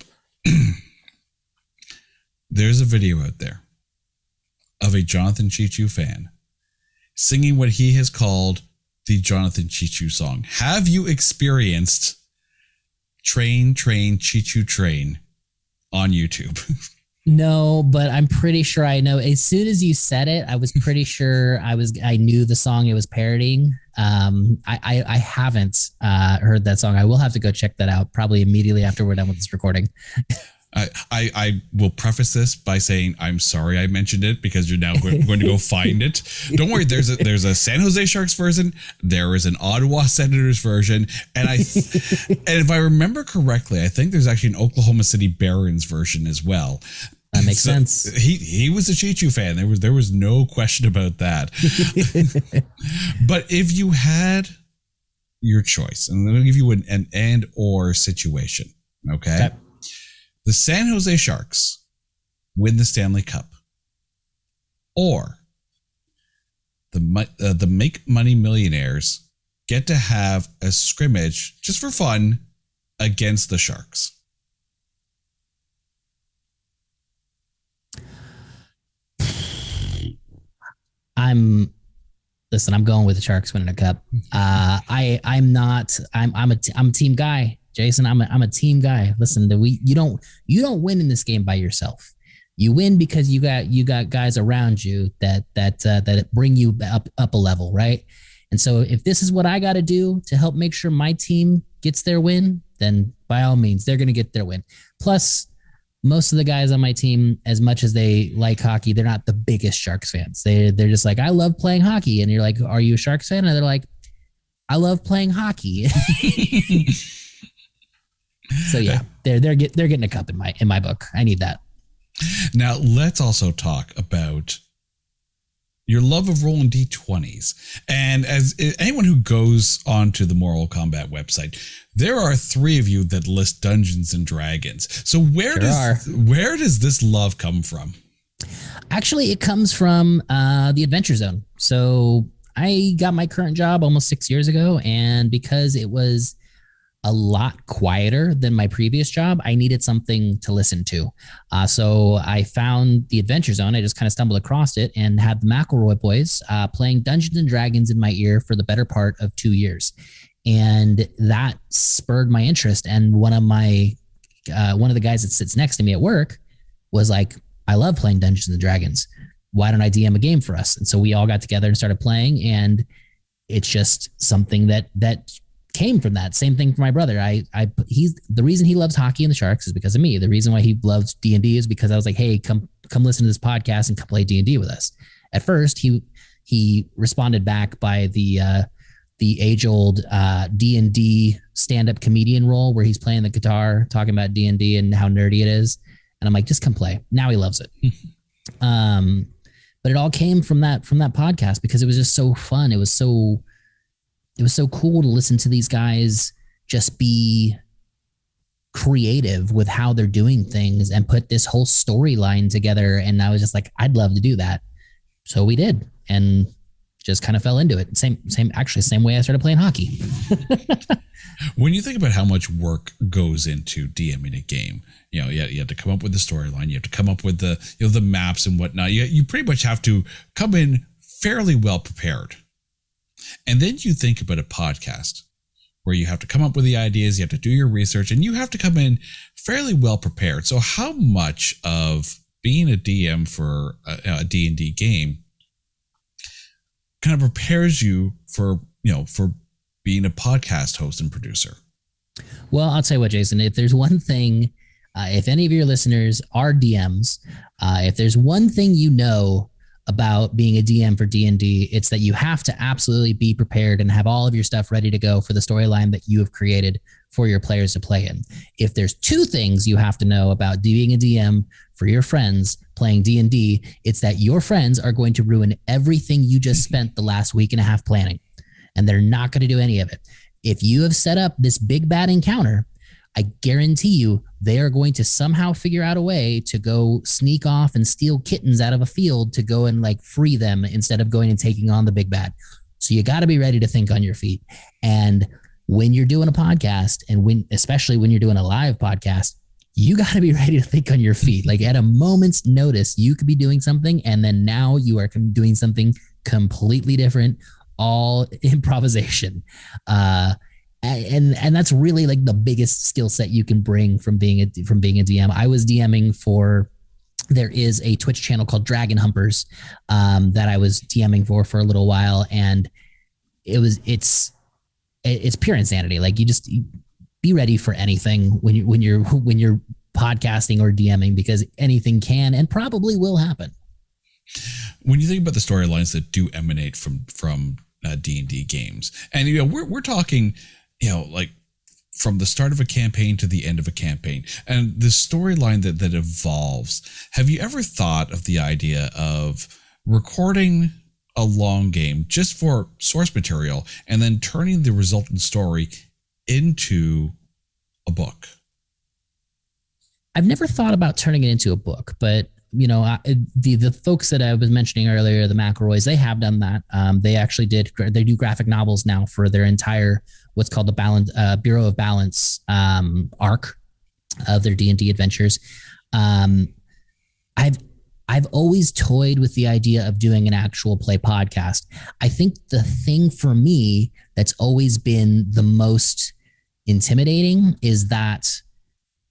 There's a video out there of a Jonathan Chichu fan singing what he has called the Jonathan Chichu song. Have you experienced Train, Train, Chichu Train on YouTube? No, but I'm pretty sure I know. As soon as you said it, I was pretty sure I knew the song it was parodying. I haven't heard that song. I will have to go check that out probably immediately after we're done with this recording. I will preface this by saying I'm sorry I mentioned it because you're now going to go find it. Don't worry, there's a San Jose Sharks version, there is an Ottawa Senators version, and if I remember correctly, I think there's actually an Oklahoma City Barons version as well. That makes sense. He was a Chichu fan. There was no question about that. But if you had your choice, and I'm going to give you an and or situation, okay? The San Jose Sharks win the Stanley Cup, or the Make Money Millionaires get to have a scrimmage just for fun against the Sharks. I'm going with the Sharks winning a cup. I'm a team guy. Jason, I'm a team guy. Listen, you don't win in this game by yourself. You win because you got guys around you that bring you up a level, right? And so if this is what I got to do to help make sure my team gets their win, then by all means, they're going to get their win. Plus, most of the guys on my team, as much as they like hockey, they're not the biggest Sharks fans. They're just like, I love playing hockey. And you're like, are you a Sharks fan? And they're like, I love playing hockey. So yeah, they're getting a cup in my book. I need that. Now let's also talk about your love of rolling D20s. And as anyone who goes onto the Mortal Kombat website, there are 3 of you that list Dungeons and Dragons. So where does this love come from? Actually, it comes from the Adventure Zone. So I got my current job almost 6 years ago, and because it was a lot quieter than my previous job, I needed something to listen to. So I found the Adventure Zone. I just kind of stumbled across it and had the McElroy boys playing Dungeons and Dragons in my ear for the better part of 2 years. And that spurred my interest. And one of the guys that sits next to me at work was like, I love playing Dungeons and Dragons. Why don't I DM a game for us? And so we all got together and started playing. And it's just something that came from that. Same thing for my brother. He's the reason he loves hockey and the Sharks is because of me. The reason why he loves D&D is because I was like, hey, come listen to this podcast and come play D&D with us. At first, he responded back by the age-old D&D stand-up comedian role where he's playing the guitar, talking about D&D and how nerdy it is. And I'm like, just come play. Now he loves it. But it all came from that podcast because it was just so fun. It was so cool to listen to these guys just be creative with how they're doing things and put this whole storyline together. And I was just like, I'd love to do that. So we did, and just kind of fell into it. Same way I started playing hockey. When you think about how much work goes into DMing a game, you have to come up with the storyline. You have to come up with the maps and whatnot. You pretty much have to come in fairly well prepared. And then you think about a podcast where you have to come up with the ideas, you have to do your research, and you have to come in fairly well prepared. So how much of being a DM for a D&D game kind of prepares you for being a podcast host and producer? Well, I'll tell you what, Jason, if there's one thing, if any of your listeners are DMs, if there's one thing you know about being a DM for D&D, it's that you have to absolutely be prepared and have all of your stuff ready to go for the storyline that you have created for your players to play in. If there's two things you have to know about being a DM for your friends playing D&D, it's that your friends are going to ruin everything you just spent the last week and a half planning, and they're not going to do any of it. If you have set up this big bad encounter, I guarantee you they are going to somehow figure out a way to go sneak off and steal kittens out of a field to go and like free them instead of going and taking on the big bad. So you got to be ready to think on your feet. And when you're doing a podcast, and especially when you're doing a live podcast, you got to be ready to think on your feet. Like at a moment's notice, you could be doing something, and then now you are doing something completely different, all improvisation. And that's really like the biggest skill set you can bring from being a DM. I was DMing there is a Twitch channel called Dragon Humpers that I was DMing for a little while, and it's pure insanity. Like you just be ready for anything when you're podcasting or DMing, because anything can and probably will happen. When you think about the storylines that do emanate from D&D games, and we're talking, like from the start of a campaign to the end of a campaign, and the storyline that evolves. Have you ever thought of the idea of recording a long game just for source material and then turning the resultant story into a book? I've never thought about turning it into a book, but the folks that I was mentioning earlier, the McElroys, they have done that. They do graphic novels now for their entire what's called the Bureau of Balance arc of their D&D adventures. I've always toyed with the idea of doing an actual play podcast. I think the thing for me that's always been the most intimidating is that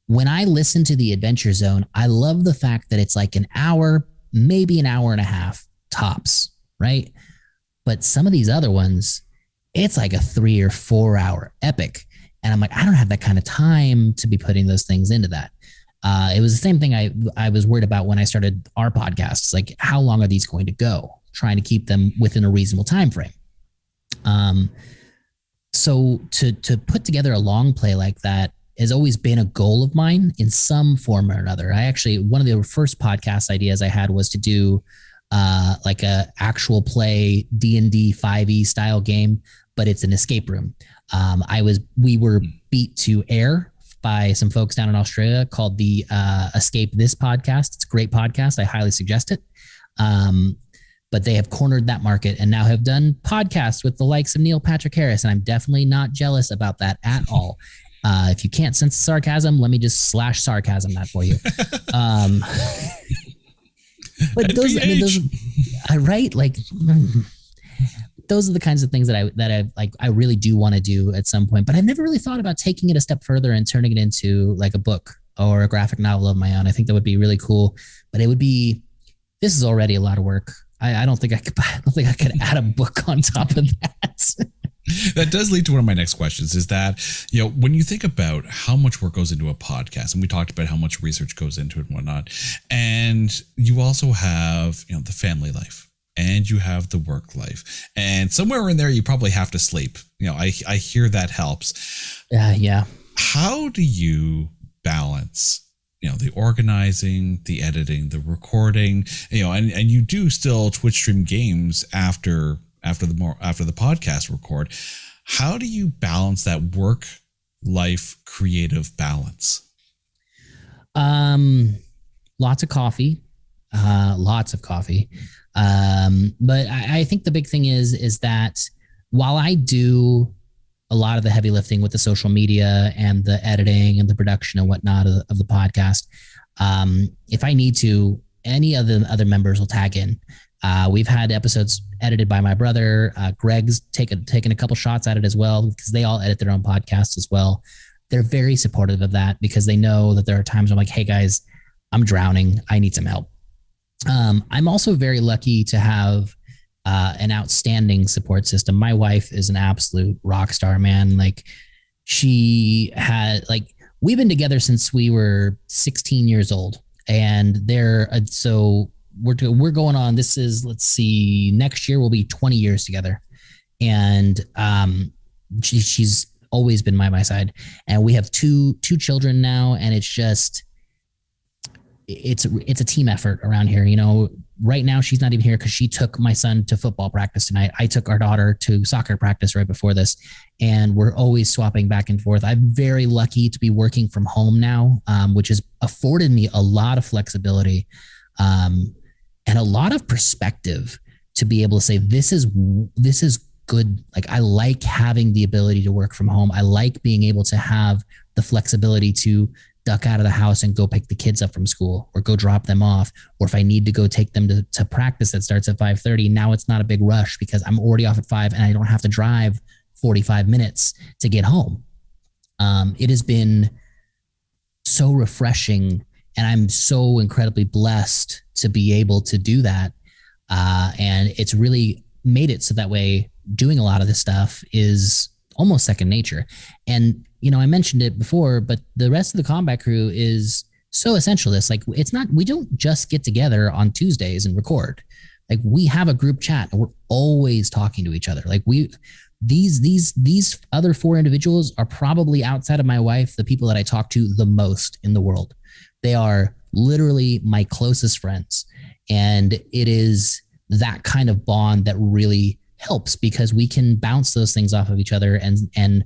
when I listen to the Adventure Zone, I love the fact that it's like an hour, maybe an hour and a half tops, right? But some of these other ones, it's like a 3 or 4 hour epic. And I'm like, I don't have that kind of time to be putting those things into that. It was the same thing I was worried about when I started our podcasts. Like, how long are these going to go? Trying to keep them within a reasonable time frame. So to put together a long play like that has always been a goal of mine in some form or another. One of the first podcast ideas I had was to do like a actual play D&D 5e style game, but it's an escape room. We were beat to air by some folks down in Australia called the Escape This podcast. It's a great podcast. I highly suggest it. But they have cornered that market and now have done podcasts with the likes of Neil Patrick Harris. And I'm definitely not jealous about that at all. If you can't sense sarcasm, let me just / sarcasm that for you. But those right? Like, those are the kinds of things that I really do want to do at some point, but I've never really thought about taking it a step further and turning it into like a book or a graphic novel of my own. I think that would be really cool, but this is already a lot of work. I don't think I could add a book on top of that. That does lead to one of my next questions, is that, when you think about how much work goes into a podcast, and we talked about how much research goes into it and whatnot, and you also have, the family life, and you have the work life, and somewhere in there, you probably have to sleep. I hear that helps. Yeah. How do you balance, the organizing, the editing, the recording, and you do still Twitch stream games after the podcast record. How do you balance that work life creative balance? Lots of coffee. But I think the big thing is that while I do a lot of the heavy lifting with the social media and the editing and the production and whatnot of the podcast, if I need to, any of the other members will tag in. We've had episodes edited by my brother. Greg's taken a couple shots at it as well, because they all edit their own podcasts as well. They're very supportive of that because they know that there are times I'm like, hey guys, I'm drowning. I need some help. I'm also very lucky to have an outstanding support system. My wife is an absolute rock star, man. Like, she had, like, we've been together since we were 16 years old, and so we're going on. This is, let's see, next year will be 20 years together, and she's always been by my side, and we have two children now, and it's just. It's a team effort around here. You know, right now she's not even here because she took my son to football practice tonight. I took our daughter to soccer practice right before this, and we're always swapping back and forth. I'm very lucky to be working from home now, which has afforded me a lot of flexibility and a lot of perspective to be able to say, this is good. Like, I like having the ability to work from home. I like being able to have the flexibility to duck out of the house and go pick the kids up from school, or go drop them off. Or if I need to go take them to practice that starts at 5:30, now it's not a big rush because I'm already off at 5 and I don't have to drive 45 minutes to get home. It has been so refreshing, and I'm so incredibly blessed to be able to do that. And it's really made it so that way doing a lot of this stuff is almost second nature. And, you know, I mentioned it before, but the rest of the combat crew is so essential. This, like, it's not, we don't just get together on Tuesdays and record. Like, we have a group chat and we're always talking to each other. Like, these other 4 individuals are probably, outside of my wife, the people that I talk to the most in the world. They are literally my closest friends. And it is that kind of bond that really helps, because we can bounce those things off of each other and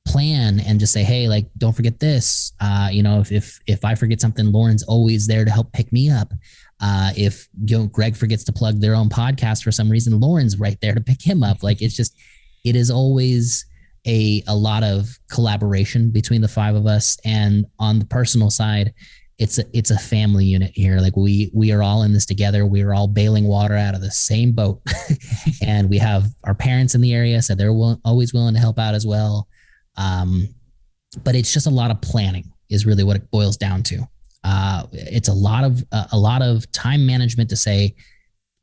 plan and just say, hey, like, don't forget this. You know, if I forget something, Lauren's always there to help pick me up. If, you know, Greg forgets to plug their own podcast for some reason, Lauren's right there to pick him up. Like, it's just, it is always a lot of collaboration between the 5 of us. And on the personal side, it's a family unit here. Like, we are all in this together. We are all bailing water out of the same boat. And we have our parents in the area, so they're always willing to help out as well. But it's just a lot of planning is really what it boils down to. It's a lot of time management to say,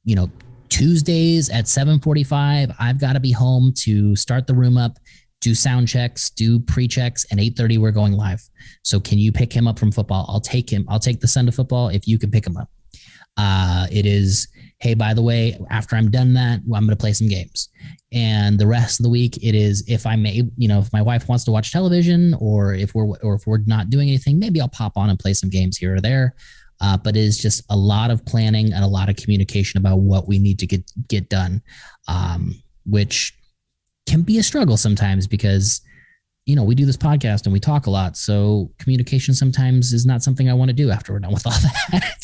you know, Tuesdays at 7:45, I've got to be home to start the room up, do sound checks, do pre-checks, and 8:30 we're going live. So can you pick him up from football? I'll take the son to football if you can pick him up. It is, hey, by the way, after I'm done that, I'm going to play some games. And the rest of the week, it is, if I may, you know, if my wife wants to watch television, or if we're not doing anything, maybe I'll pop on and play some games here or there. But it is just a lot of planning and a lot of communication about what we need to get done, which can be a struggle sometimes because, you know, we do this podcast and we talk a lot. So communication sometimes is not something I want to do after we're done with all that.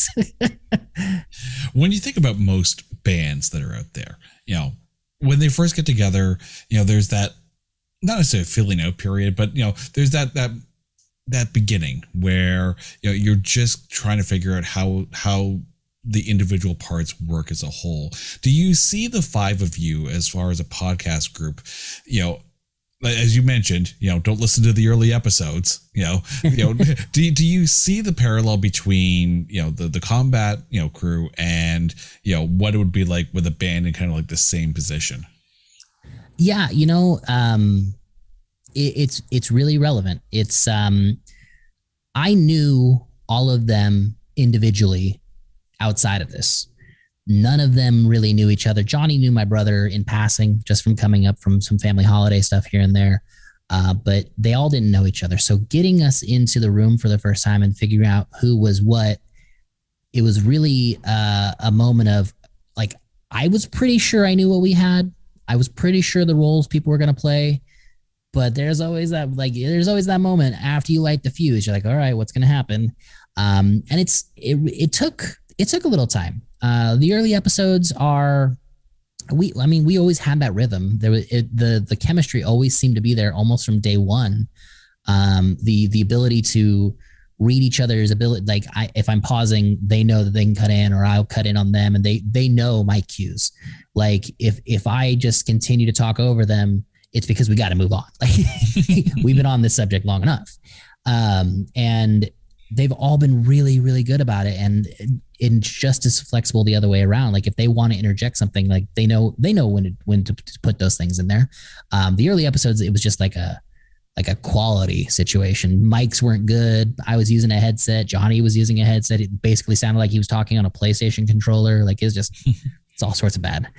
When you think about most bands that are out there, you know, when they first get together, you know, there's that, not necessarily a filling out period, but, you know, there's that beginning where, you know, you're just trying to figure out how the individual parts work as a whole. Do you see the 5 of you as far as a podcast group, you know, as you mentioned, you know, don't listen to the early episodes, you know, do you see the parallel between, you know, the combat, you know, crew and, you know, what it would be like with a band in kind of like the same position? Yeah. You know, it's really relevant. It's, I knew all of them individually outside of this. None of them really knew each other. Johnny knew my brother in passing, just from coming up from some family holiday stuff here and there. But they all didn't know each other. So getting us into the room for the first time and figuring out who was what, it was really a moment of, like, I was pretty sure I knew what we had. I was pretty sure the roles people were going to play. But there's always that moment after you light the fuse. You're like, all right, what's going to happen? And it took a little time. The early episodes we always had that rhythm. The chemistry always seemed to be there almost from day one. The ability to read each other's ability. Like if I'm pausing, they know that they can cut in, or I'll cut in on them, and they know my cues. Like if I just continue to talk over them, it's because we got to move on. Like we've been on this subject long enough. And they've all been really, really good about it. And it's just as flexible the other way around. Like if they want to interject something, like they know when to put those things in there. The early episodes, it was just like a quality situation. Mics weren't good. I was using a headset. Johnny was using a headset. It basically sounded like he was talking on a PlayStation controller. Like it's all sorts of bad.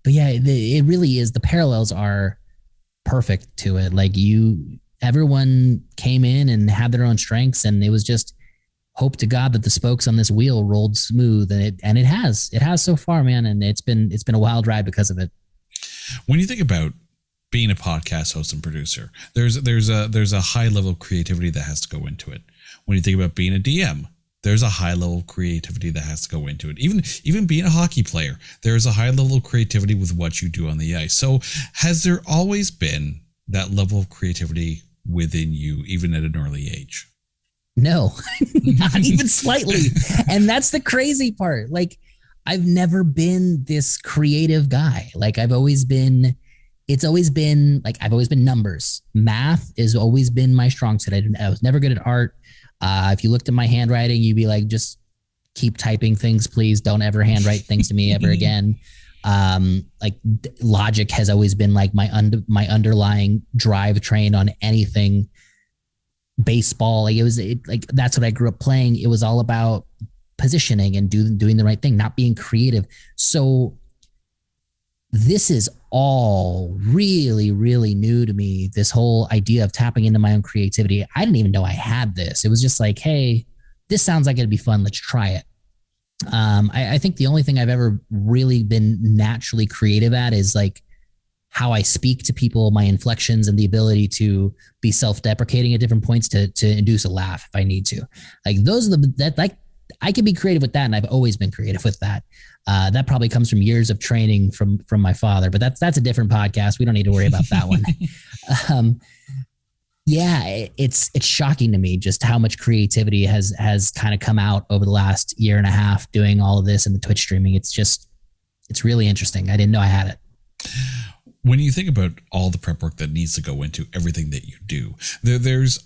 But yeah, it really is. The parallels are perfect to it. Like everyone came in and had their own strengths, and it was just hope to God that the spokes on this wheel rolled smooth, and it has so far, man. And it's been a wild ride because of it. When you think about being a podcast host and producer, there's a high level of creativity that has to go into it. When you think about being a DM, there's a high level of creativity that has to go into it. Even being a hockey player, there's a high level of creativity with what you do on the ice. So has there always been that level of creativity within you, even at an early age? No, not even slightly. And that's the crazy part. Like I've never been this creative guy. Like I've always been numbers. Math has always been my strong suit. I was never good at art. If you looked at my handwriting, you'd be like, just keep typing things, please. Don't ever handwrite things to me ever again. Like logic has always been like my underlying drivetrain on anything. Baseball, like that's what I grew up playing. It was all about positioning and doing the right thing, not being creative. So this is all really, really new to me. This whole idea of tapping into my own creativity. I didn't even know I had this. It was just like, hey, this sounds like it'd be fun. Let's try it. I think the only thing I've ever really been naturally creative at is like how I speak to people, my inflections, and the ability to be self-deprecating at different points to induce a laugh if I need to. Like those are I can be creative with that, and I've always been creative with that. That probably comes from years of training from my father, but that's a different podcast. We don't need to worry about that one. Yeah, it's shocking to me just how much creativity has kind of come out over the last year and a half doing all of this and the Twitch streaming. It's really interesting. I didn't know I had it. When you think about all the prep work that needs to go into everything that you do, there's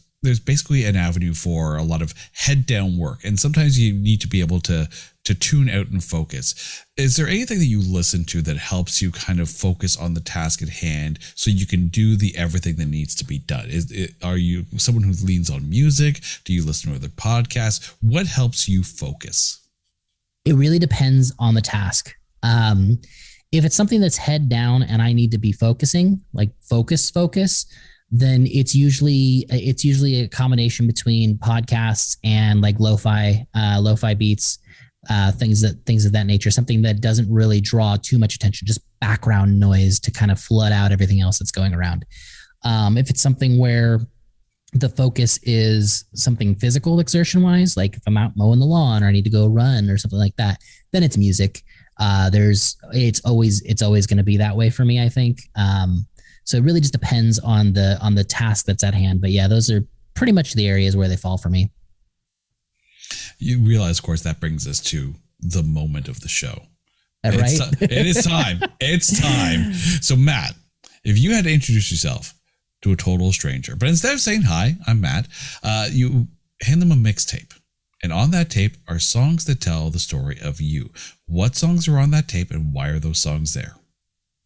basically an avenue for a lot of head down work. And sometimes you need to be able to tune out and focus. Is there anything that you listen to that helps you kind of focus on the task at hand so you can do everything that needs to be done? Are you someone who leans on music? Do you listen to other podcasts? What helps you focus? It really depends on the task. If it's something that's head down and I need to be focusing, like focus, then it's usually a combination between podcasts and like lo-fi beats, things of that nature, something that doesn't really draw too much attention, just background noise to kind of flood out everything else that's going around. If it's something where the focus is something physical exertion wise, like if I'm out mowing the lawn or I need to go run or something like that, then it's music. It's always going to be that way for me, I think. So it really just depends on the task that's at hand. But yeah, those are pretty much the areas where they fall for me. You realize, of course, that brings us to the moment of the show. Right? It is time. It's time. So Matt, if you had to introduce yourself to a total stranger, but instead of saying, hi, I'm Matt, you hand them a mixtape. And on that tape are songs that tell the story of you. What songs are on that tape and why are those songs there?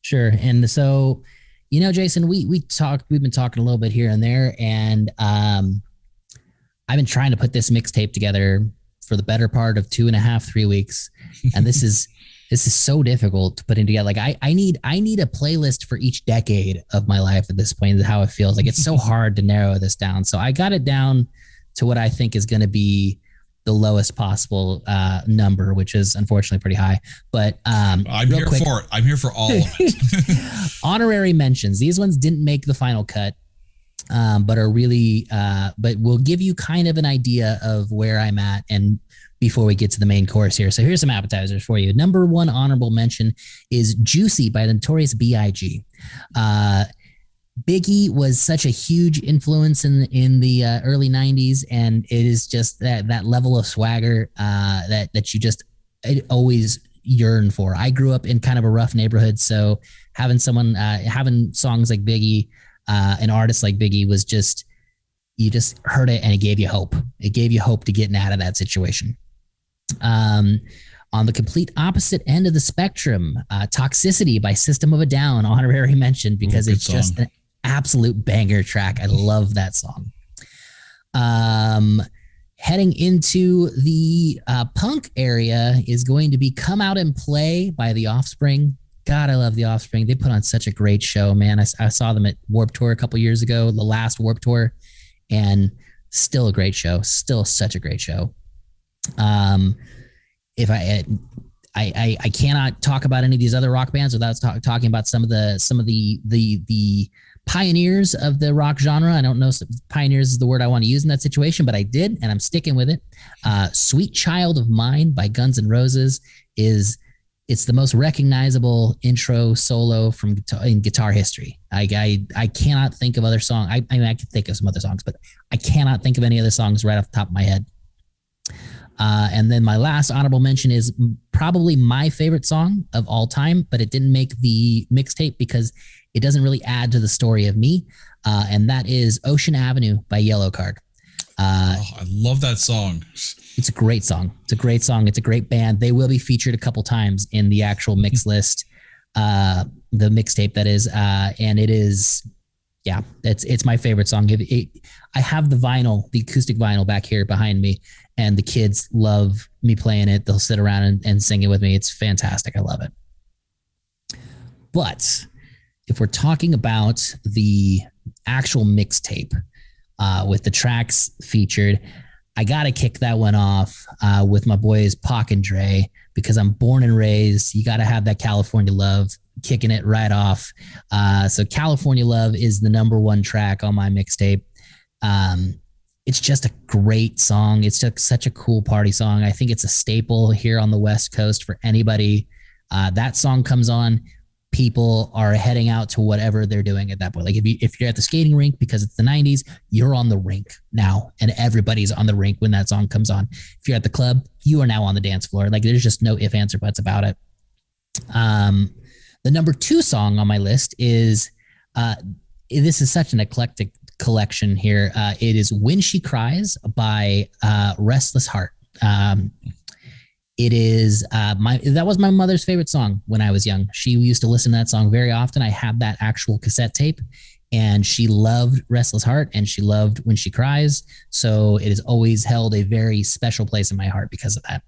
Sure. And so, Jason, we've been talking a little bit here and there, and I've been trying to put this mixtape together for the better part of 2.5-3 weeks. And this is so difficult to put in together. Like I need a playlist for each decade of my life at this point, is how it feels. Like it's so hard to narrow this down. So I got it down to what I think is going to be the lowest possible number, which is unfortunately pretty high. But I'm here for it. I'm here for all of it. Honorary mentions. These ones didn't make the final cut, but are really, but will give you kind of an idea of where I'm at. And before we get to the main course here, so here's some appetizers for you. Number one honorable mention is "Juicy" by the Notorious B.I.G. Biggie was such a huge influence in the early '90s, and it is just that level of swagger that you just always yearn for. I grew up in kind of a rough neighborhood, so having songs like Biggie, an artist like Biggie, was just, you just heard it and it gave you hope. It gave you hope to getting out of that situation. On the complete opposite end of the spectrum, Toxicity by System of a Down, honorary mention, because it's song. just an absolute banger track. I love that song. Heading into the punk area is going to be Come Out and Play by The Offspring. God, I love The Offspring. They put on such a great show, man. I saw them at Warped Tour a couple years ago, the last Warped Tour, and still a great show. Still such a great show. If I cannot talk about any of these other rock bands without talking about some of the pioneers of the rock genre. I don't know if pioneers is the word I want to use in that situation, but I did, and I'm sticking with it. Sweet Child of Mine by Guns N' Roses it's the most recognizable intro solo in guitar history. I cannot think of other songs. I mean, I can think of some other songs, but I cannot think of any other songs right off the top of my head. And then my last honorable mention is probably my favorite song of all time, but it didn't make the mixtape because it doesn't really add to the story of me. And that is Ocean Avenue by Yellowcard. I love that song. It's a great song. It's a great song. It's a great band. They will be featured a couple times in the actual mix list, the mixtape that is. And it is, yeah, it's my favorite song. I have the acoustic vinyl back here behind me, and the kids love me playing it. They'll sit around and sing it with me. It's fantastic. I love it. But if we're talking about the actual mixtape with the tracks featured, I got to kick that one off with my boys Pac and Dre, because I'm born and raised. You got to have that California Love, kicking it right off. So California Love is the number one track on my mixtape. It's just a great song. It's just such a cool party song. I think it's a staple here on the West Coast for anybody. That song comes on, people are heading out to whatever they're doing at that point. Like if you're at the skating rink because it's the 90s, you're on the rink now, and everybody's on the rink when that song comes on. If you're at the club, you are now on the dance floor. Like there's just no ifs, ands, or buts about it. The number 2 song on my list is, this is such an eclectic collection here. It is When She Cries by Restless Heart. It is that was my mother's favorite song when I was young. She used to listen to that song very often. I have that actual cassette tape, and she loved Restless Heart and she loved When She Cries. So it has always held a very special place in my heart because of that.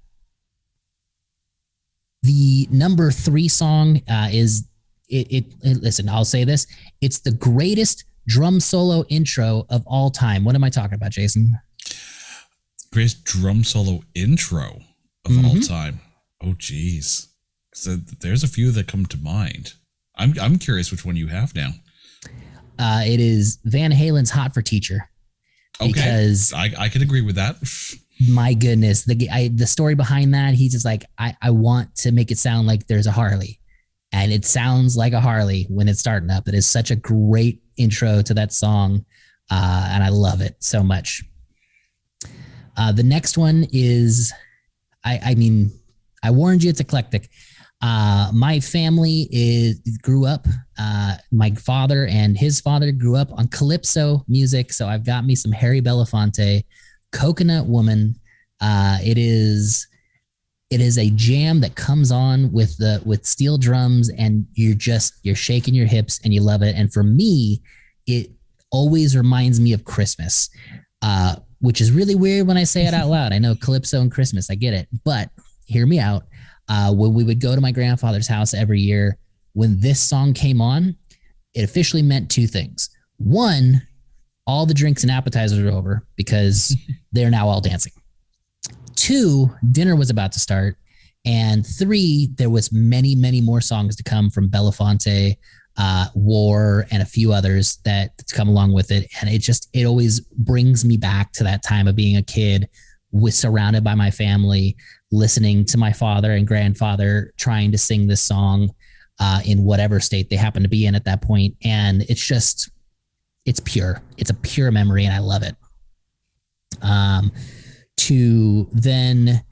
The number 3 song is listen, I'll say this. It's the greatest drum solo intro of all time. What am I talking about, Jason? Greatest drum solo intro of all time. Oh, geez. So there's a few that come to mind. I'm curious which one you have now. It is Van Halen's Hot for Teacher. Okay. Because I can agree with that. My goodness, the story behind that, he's just like, I want to make it sound like there's a Harley. And it sounds like a Harley when it's starting up. It is such a great intro to that song. And I love it so much. The next one is, I mean, I warned you, it's eclectic. My family grew up, my father and his father grew up on Calypso music. So I've got me some Harry Belafonte, Coconut Woman. It is a jam that comes on with steel drums, and you're shaking your hips and you love it. And for me, it always reminds me of Christmas, which is really weird when I say it out loud. I know Calypso and Christmas, I get it, but hear me out. When we would go to my grandfather's house every year, when this song came on, it officially meant 2 things. 1, all the drinks and appetizers are over because they're now all dancing. 2, dinner was about to start. And 3, there was many, many more songs to come from Belafonte, War, and a few others that come along with it. And it always brings me back to that time of being a kid, surrounded by my family, listening to my father and grandfather trying to sing this song in whatever state they happen to be in at that point. And it's just it's pure. It's a pure memory, and I love it. To then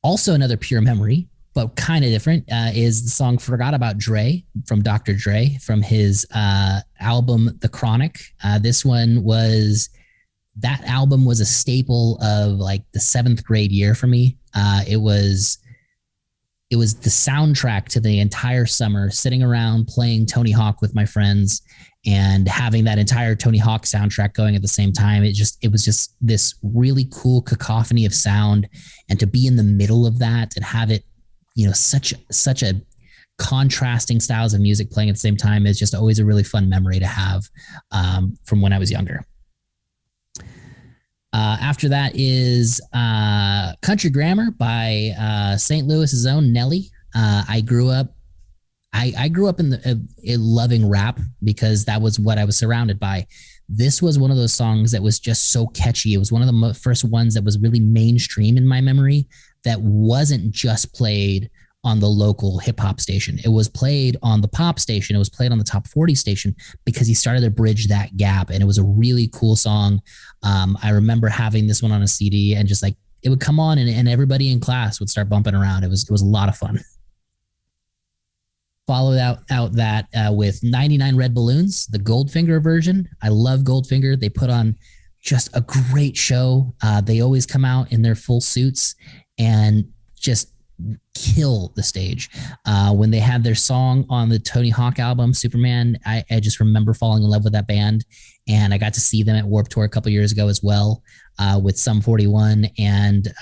also another pure memory, but kind of different, is the song Forgot About Dre from Dr. Dre from his album The Chronic. That album was a staple of like the 7th grade year for me. It was the soundtrack to the entire summer, sitting around playing Tony Hawk with my friends and having that entire Tony Hawk soundtrack going at the same time. It was just this really cool cacophony of sound, and to be in the middle of that and have it, such a contrasting styles of music playing at the same time is just always a really fun memory to have from when I was younger. After that is Country Grammar by St. Louis's own Nelly. I grew up in loving rap because that was what I was surrounded by. This was one of those songs that was just so catchy. It was one of the first ones that was really mainstream in my memory, that wasn't just played on the local hip hop station. It was played on the pop station. It was played on the top 40 station because he started to bridge that gap. And it was a really cool song. I remember having this one on a CD, and just like it would come on and everybody in class would start bumping around. It was a lot of fun. Followed out that with 99 Red Balloons, the Goldfinger version. I love Goldfinger. They put on just a great show. They always come out in their full suits and just kill the stage. When they had their song on the Tony Hawk album, Superman, I just remember falling in love with that band. And I got to see them at Warped Tour a couple years ago as well, with Sum 41 and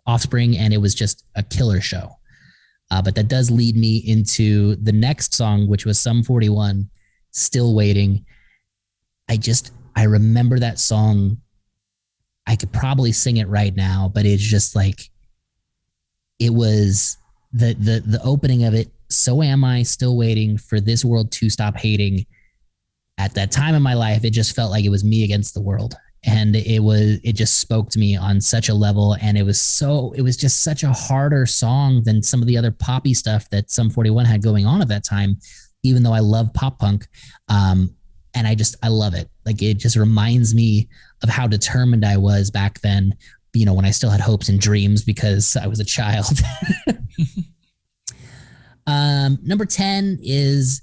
Offspring, and it was just a killer show. But that does lead me into the next song, which was Sum 41, Still Waiting. I remember that song. I could probably sing it right now, but it's just like, it was the opening of it. So am I still waiting for this world to stop hating. At that time in my life, it just felt like it was me against the world. And it just spoke to me on such a level. And it was just such a harder song than some of the other poppy stuff that Sum 41 had going on at that time, even though I love pop punk. And I love it. Like, it just reminds me of how determined I was back then, when I still had hopes and dreams because I was a child. Number 10 is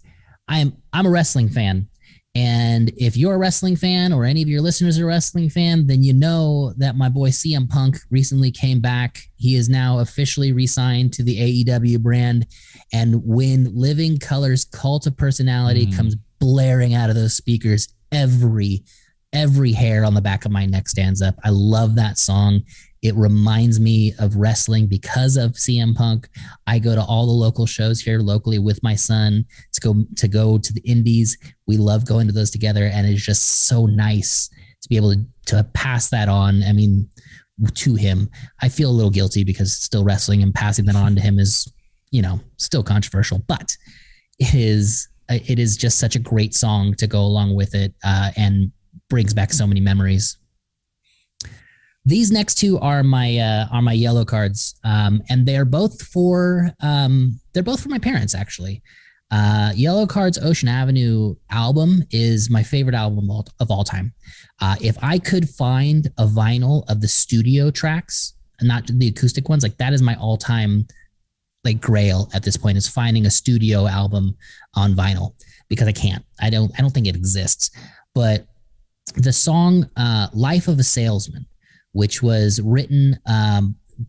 I'm a wrestling fan. And if you're a wrestling fan, or any of your listeners are a wrestling fan, then you know that my boy CM Punk recently came back. He is now officially re-signed to the AEW brand. And when Living Color's Cult of Personality comes blaring out of those speakers, every hair on the back of my neck stands up. I love that song. It reminds me of wrestling because of CM Punk. I go to all the local shows here locally with my son to go to the indies. We love going to those together, and it's just so nice to be able to pass that on. I mean, to him. I feel a little guilty because it's still wrestling, and passing that on to him is, still controversial, but it is just such a great song to go along with it, and brings back so many memories. These next two are my yellow cards, and they're both for my parents, actually. Yellow Card's Ocean Avenue album is my favorite album of all time. If I could find a vinyl of the studio tracks, and not the acoustic ones, like, that is my all-time like grail at this point, is finding a studio album on vinyl, because I can't. I don't think it exists. But the song "Life of a Salesman," which was written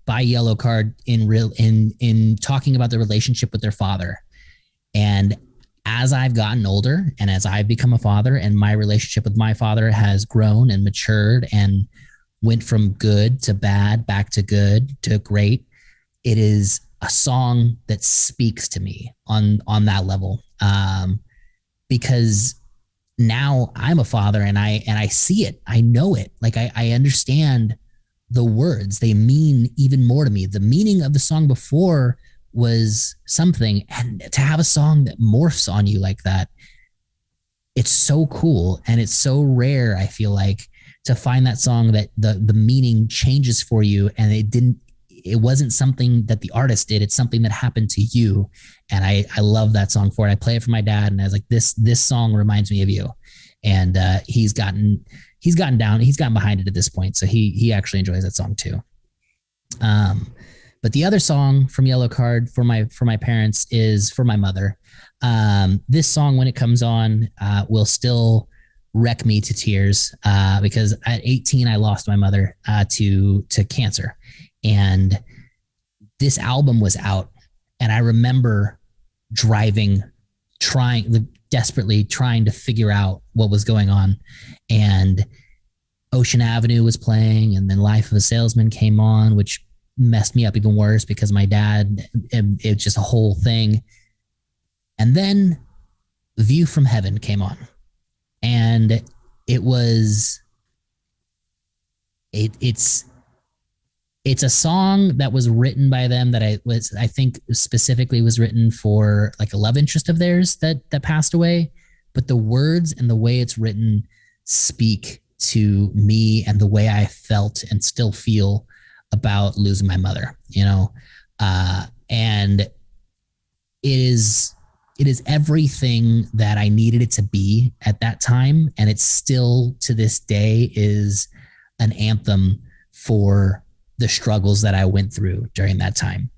by Yellow Card in talking about the relationship with their father. And as I've gotten older, and as I've become a father, and my relationship with my father has grown and matured and went from good to bad, back to good to great, it is a song that speaks to me on that level. Because now I'm a father, and I see it. I know it. Like, I understand the words. They mean even more to me. The meaning of the song before was something, and to have a song that morphs on you like that, it's so cool. And it's so rare, I feel like, to find that song that the meaning changes for you, and it wasn't something that the artist did. It's something that happened to you. And I love that song for it. I play it for my dad, and I was like, this song reminds me of you. And he's gotten behind it at this point. So he actually enjoys that song too. But the other song from Yellow Card for my parents is for my mother. This song, when it comes on, will still wreck me to tears because at 18 I lost my mother to cancer, and this album was out, and I remember driving, desperately trying to figure out what was going on, and Ocean Avenue was playing, and then Life of a Salesman came on, which messed me up even worse because my dad, it's just a whole thing. And then View from Heaven came on, and it's a song that was written by them that I think specifically was written for like a love interest of theirs that passed away. But the words and the way it's written speak to me and the way I felt and still feel about losing my mother, and it is everything that I needed it to be at that time. And it's still to this day is an anthem for the struggles that I went through during that time,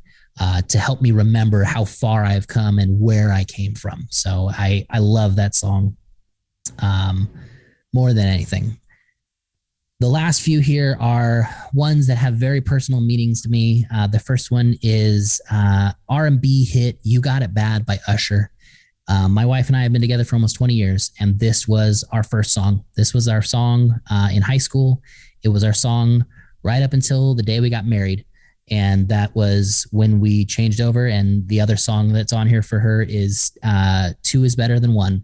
to help me remember how far I've come and where I came from. So I love that song more than anything. The last few here are ones that have very personal meanings to me. The first one is R&B hit You Got It Bad by Usher. My wife and I have been together for almost 20 years, and this was our first song. This was our song in high school. It was our song right up until the day we got married, and that was when we changed over. And the other song that's on here for her is Two Is Better Than One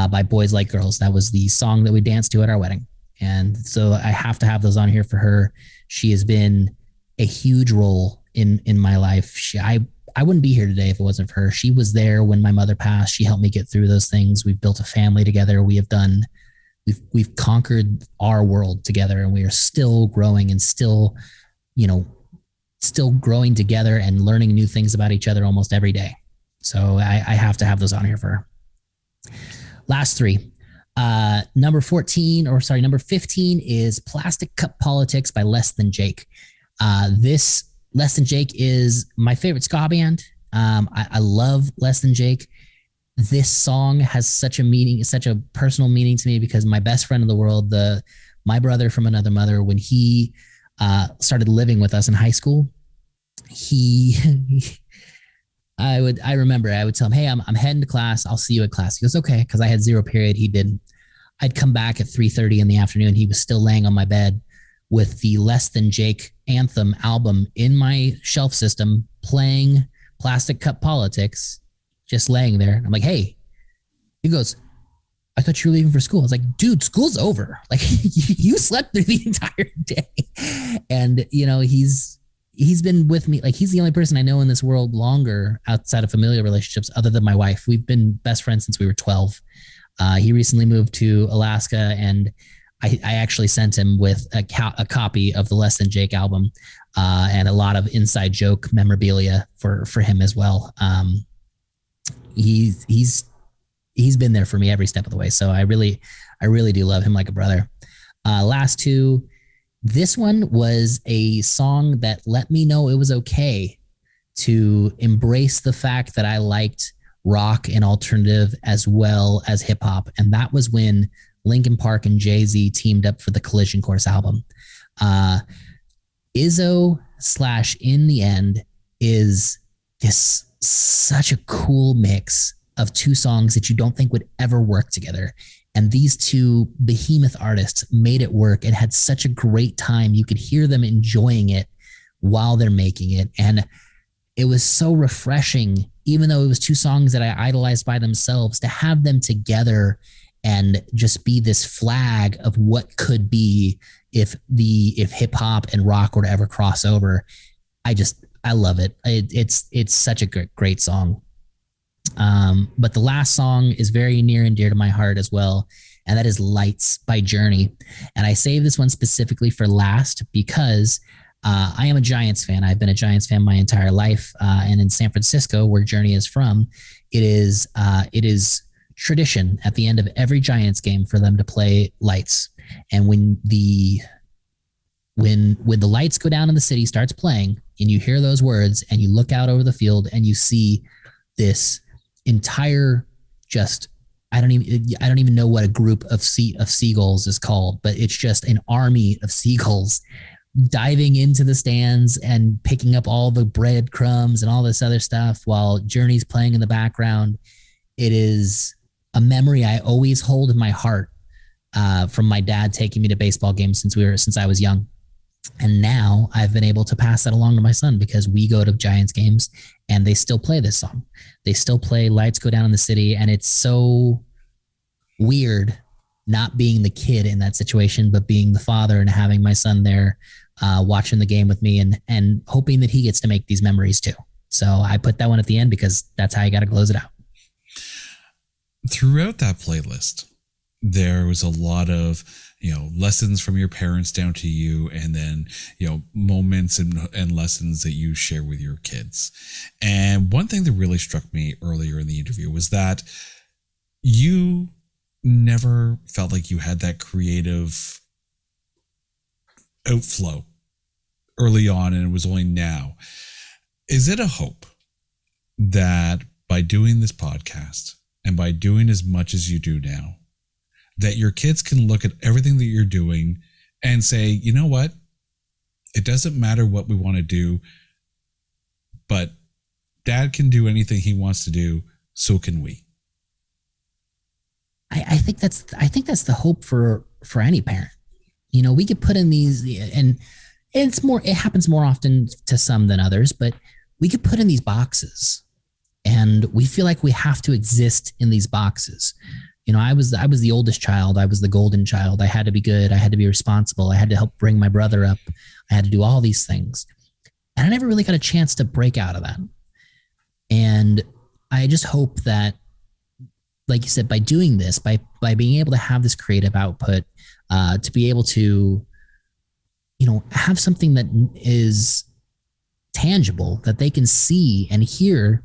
by Boys Like Girls. That was the song that we danced to at our wedding. And so I have to have those on here for her. She has been a huge role in my life. I wouldn't be here today if it wasn't for her. She was there when my mother passed. She helped me get through those things. We've built a family together. We've conquered our world together, and we are still growing and still growing together and learning new things about each other almost every day. So I have to have those on here for her. Last three. Number 15 is Plastic Cup Politics by Less Than Jake. This Less Than Jake is my favorite ska band. I love Less Than Jake. This song has such a meaning, such a personal meaning to me because my best friend in the world, my brother from another mother, when he started living with us in high school, I remember I would tell him, hey, I'm heading to class. I'll see you at class. He goes, okay. Cause I had zero period. He didn't. I'd come back at 3:30 in the afternoon. He was still laying on my bed with the Less Than Jake anthem album in my shelf system, playing Plastic Cup Politics, just laying there. I'm like, hey, he goes, I thought you were leaving for school. I was like, dude, school's over. Like you slept through the entire day. And he's been with me. Like he's the only person I know in this world longer outside of familial relationships other than my wife. We've been best friends since we were 12. He recently moved to Alaska, and I actually sent him with a copy of the Less Than Jake album and a lot of inside joke memorabilia for him as well. He's been there for me every step of the way. So I really do love him like a brother. Last two. This one was a song that let me know it was okay to embrace the fact that I liked rock and alternative as well as hip hop. And that was when Linkin Park and Jay-Z teamed up for the Collision Course album. Izzo / In the End is this such a cool mix of two songs that you don't think would ever work together. And these two behemoth artists made it work and had such a great time. You could hear them enjoying it while they're making it. And it was so refreshing, even though it was two songs that I idolized by themselves, to have them together and just be this flag of what could be if hip hop and rock were to ever cross over. I love it. It's such a great song. But the last song is very near and dear to my heart as well, and that is Lights by Journey. And I saved this one specifically for last because I am a Giants fan. I've been a Giants fan my entire life. And in San Francisco, where Journey is from, it is tradition at the end of every Giants game for them to play lights. And when the lights go down and the city starts playing, and you hear those words, and you look out over the field, and you see this entire I don't even know what a group of seagulls is called, but it's just an army of seagulls diving into the stands and picking up all the breadcrumbs and all this other stuff while Journey's playing in the background. It is a memory I always hold in my heart from my dad taking me to baseball games since I was young. And now I've been able to pass that along to my son because we go to Giants games and they still play this song. They still play Lights Go Down in the City. And it's so weird not being the kid in that situation, but being the father and having my son there watching the game with me and hoping that he gets to make these memories too. So I put that one at the end because that's how you got to close it out. Throughout that playlist, there was a lot of, lessons from your parents down to you, and then, moments and lessons that you share with your kids. And one thing that really struck me earlier in the interview was that you never felt like you had that creative outflow early on, and it was only now. Is it a hope that by doing this podcast and by doing as much as you do now, that your kids can look at everything that you're doing and say, you know what? It doesn't matter what we want to do, but Dad can do anything he wants to do. So can we. I think that's the hope for any parent. We get put in these, and it happens more often to some than others, but we get put in these boxes and we feel like we have to exist in these boxes. I was the oldest child. I was the golden child. I had to be good. I had to be responsible. I had to help bring my brother up. I had to do all these things. And I never really got a chance to break out of that. And I just hope that, like you said, by doing this, by being able to have this creative output, to be able to, have something that is tangible that they can see and hear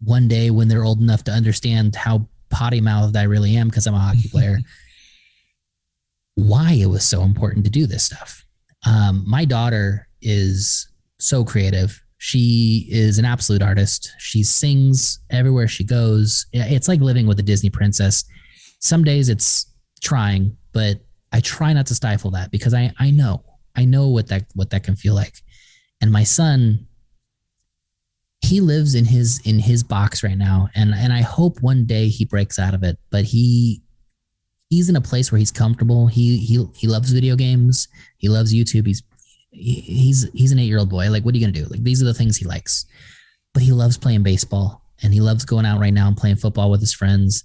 one day when they're old enough to understand how potty mouthed I really am because I'm a hockey player, why it was so important to do this stuff. My daughter is so creative. She is an absolute artist. She sings everywhere she goes. It's like living with a Disney princess. Some days it's trying, but I try not to stifle that because I know what that can feel like. And my son, he lives in his box right now. And I hope one day he breaks out of it, but he's in a place where he's comfortable. He loves video games. He loves YouTube. He's an 8-year-old boy. Like, what are you going to do? Like, these are the things he likes, but he loves playing baseball and he loves going out right now and playing football with his friends.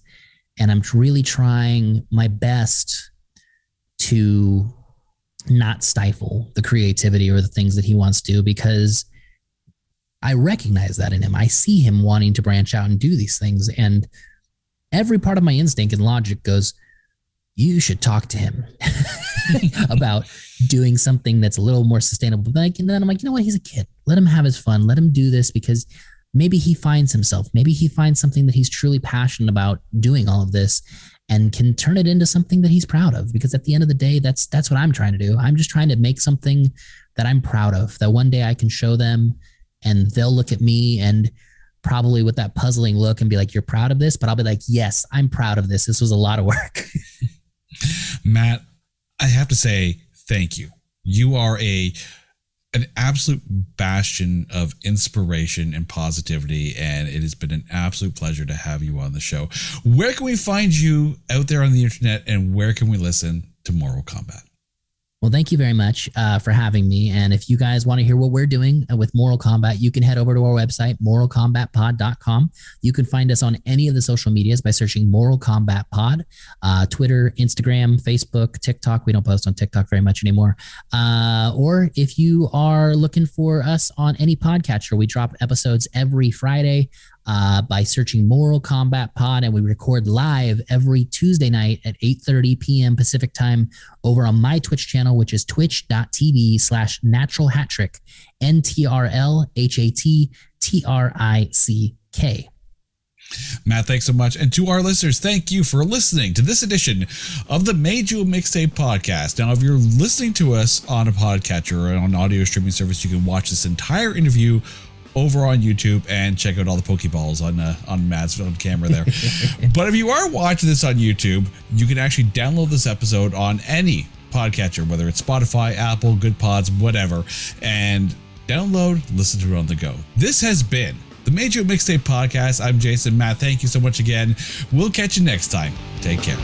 And I'm really trying my best to not stifle the creativity or the things that he wants to do, because I recognize that in him. I see him wanting to branch out and do these things. And every part of my instinct and logic goes, you should talk to him about doing something that's a little more sustainable. And then I'm like, you know what? He's a kid. Let him have his fun. Let him do this because maybe he finds himself. Maybe he finds something that he's truly passionate about doing all of this and can turn it into something that he's proud of. Because at the end of the day, that's what I'm trying to do. I'm just trying to make something that I'm proud of, that one day I can show them and they'll look at me and probably with that puzzling look and be like, you're proud of this? But I'll be like, yes, I'm proud of this. This was a lot of work. Matt, I have to say thank you. You are an absolute bastion of inspiration and positivity, and it has been an absolute pleasure to have you on the show. Where can we find you out there on the internet, and where can we listen to Mortal Kombat? Well, thank you very much for having me. And if you guys want to hear what we're doing with Mortal Kombat, you can head over to our website, mortalkombatpod.com. You can find us on any of the social medias by searching Mortal Kombat Pod, Twitter, Instagram, Facebook, TikTok. We don't post on TikTok very much anymore. Or if you are looking for us on any podcatcher, we drop episodes every Friday. by searching Mortal Kombat Pod, and we record live every Tuesday night at 8:30 p.m. Pacific time over on my Twitch channel, which is twitch.tv/naturalhattrick, NTRLHATTRICK. Matt, thanks so much. And to our listeners, thank you for listening to this edition of the Made You a Mixtape podcast. Now, if you're listening to us on a podcatcher or on an audio streaming service, you can watch this entire interview over on YouTube and check out all the Pokeballs on Matt's on camera there. But if you are watching this on YouTube, you can actually download this episode on any podcatcher, whether it's Spotify, Apple, Good Pods, whatever, and download, listen to it on the go. This has been the Made You a Mixtape podcast. I'm Jason. Matt, thank you so much again. We'll catch you next time. Take care.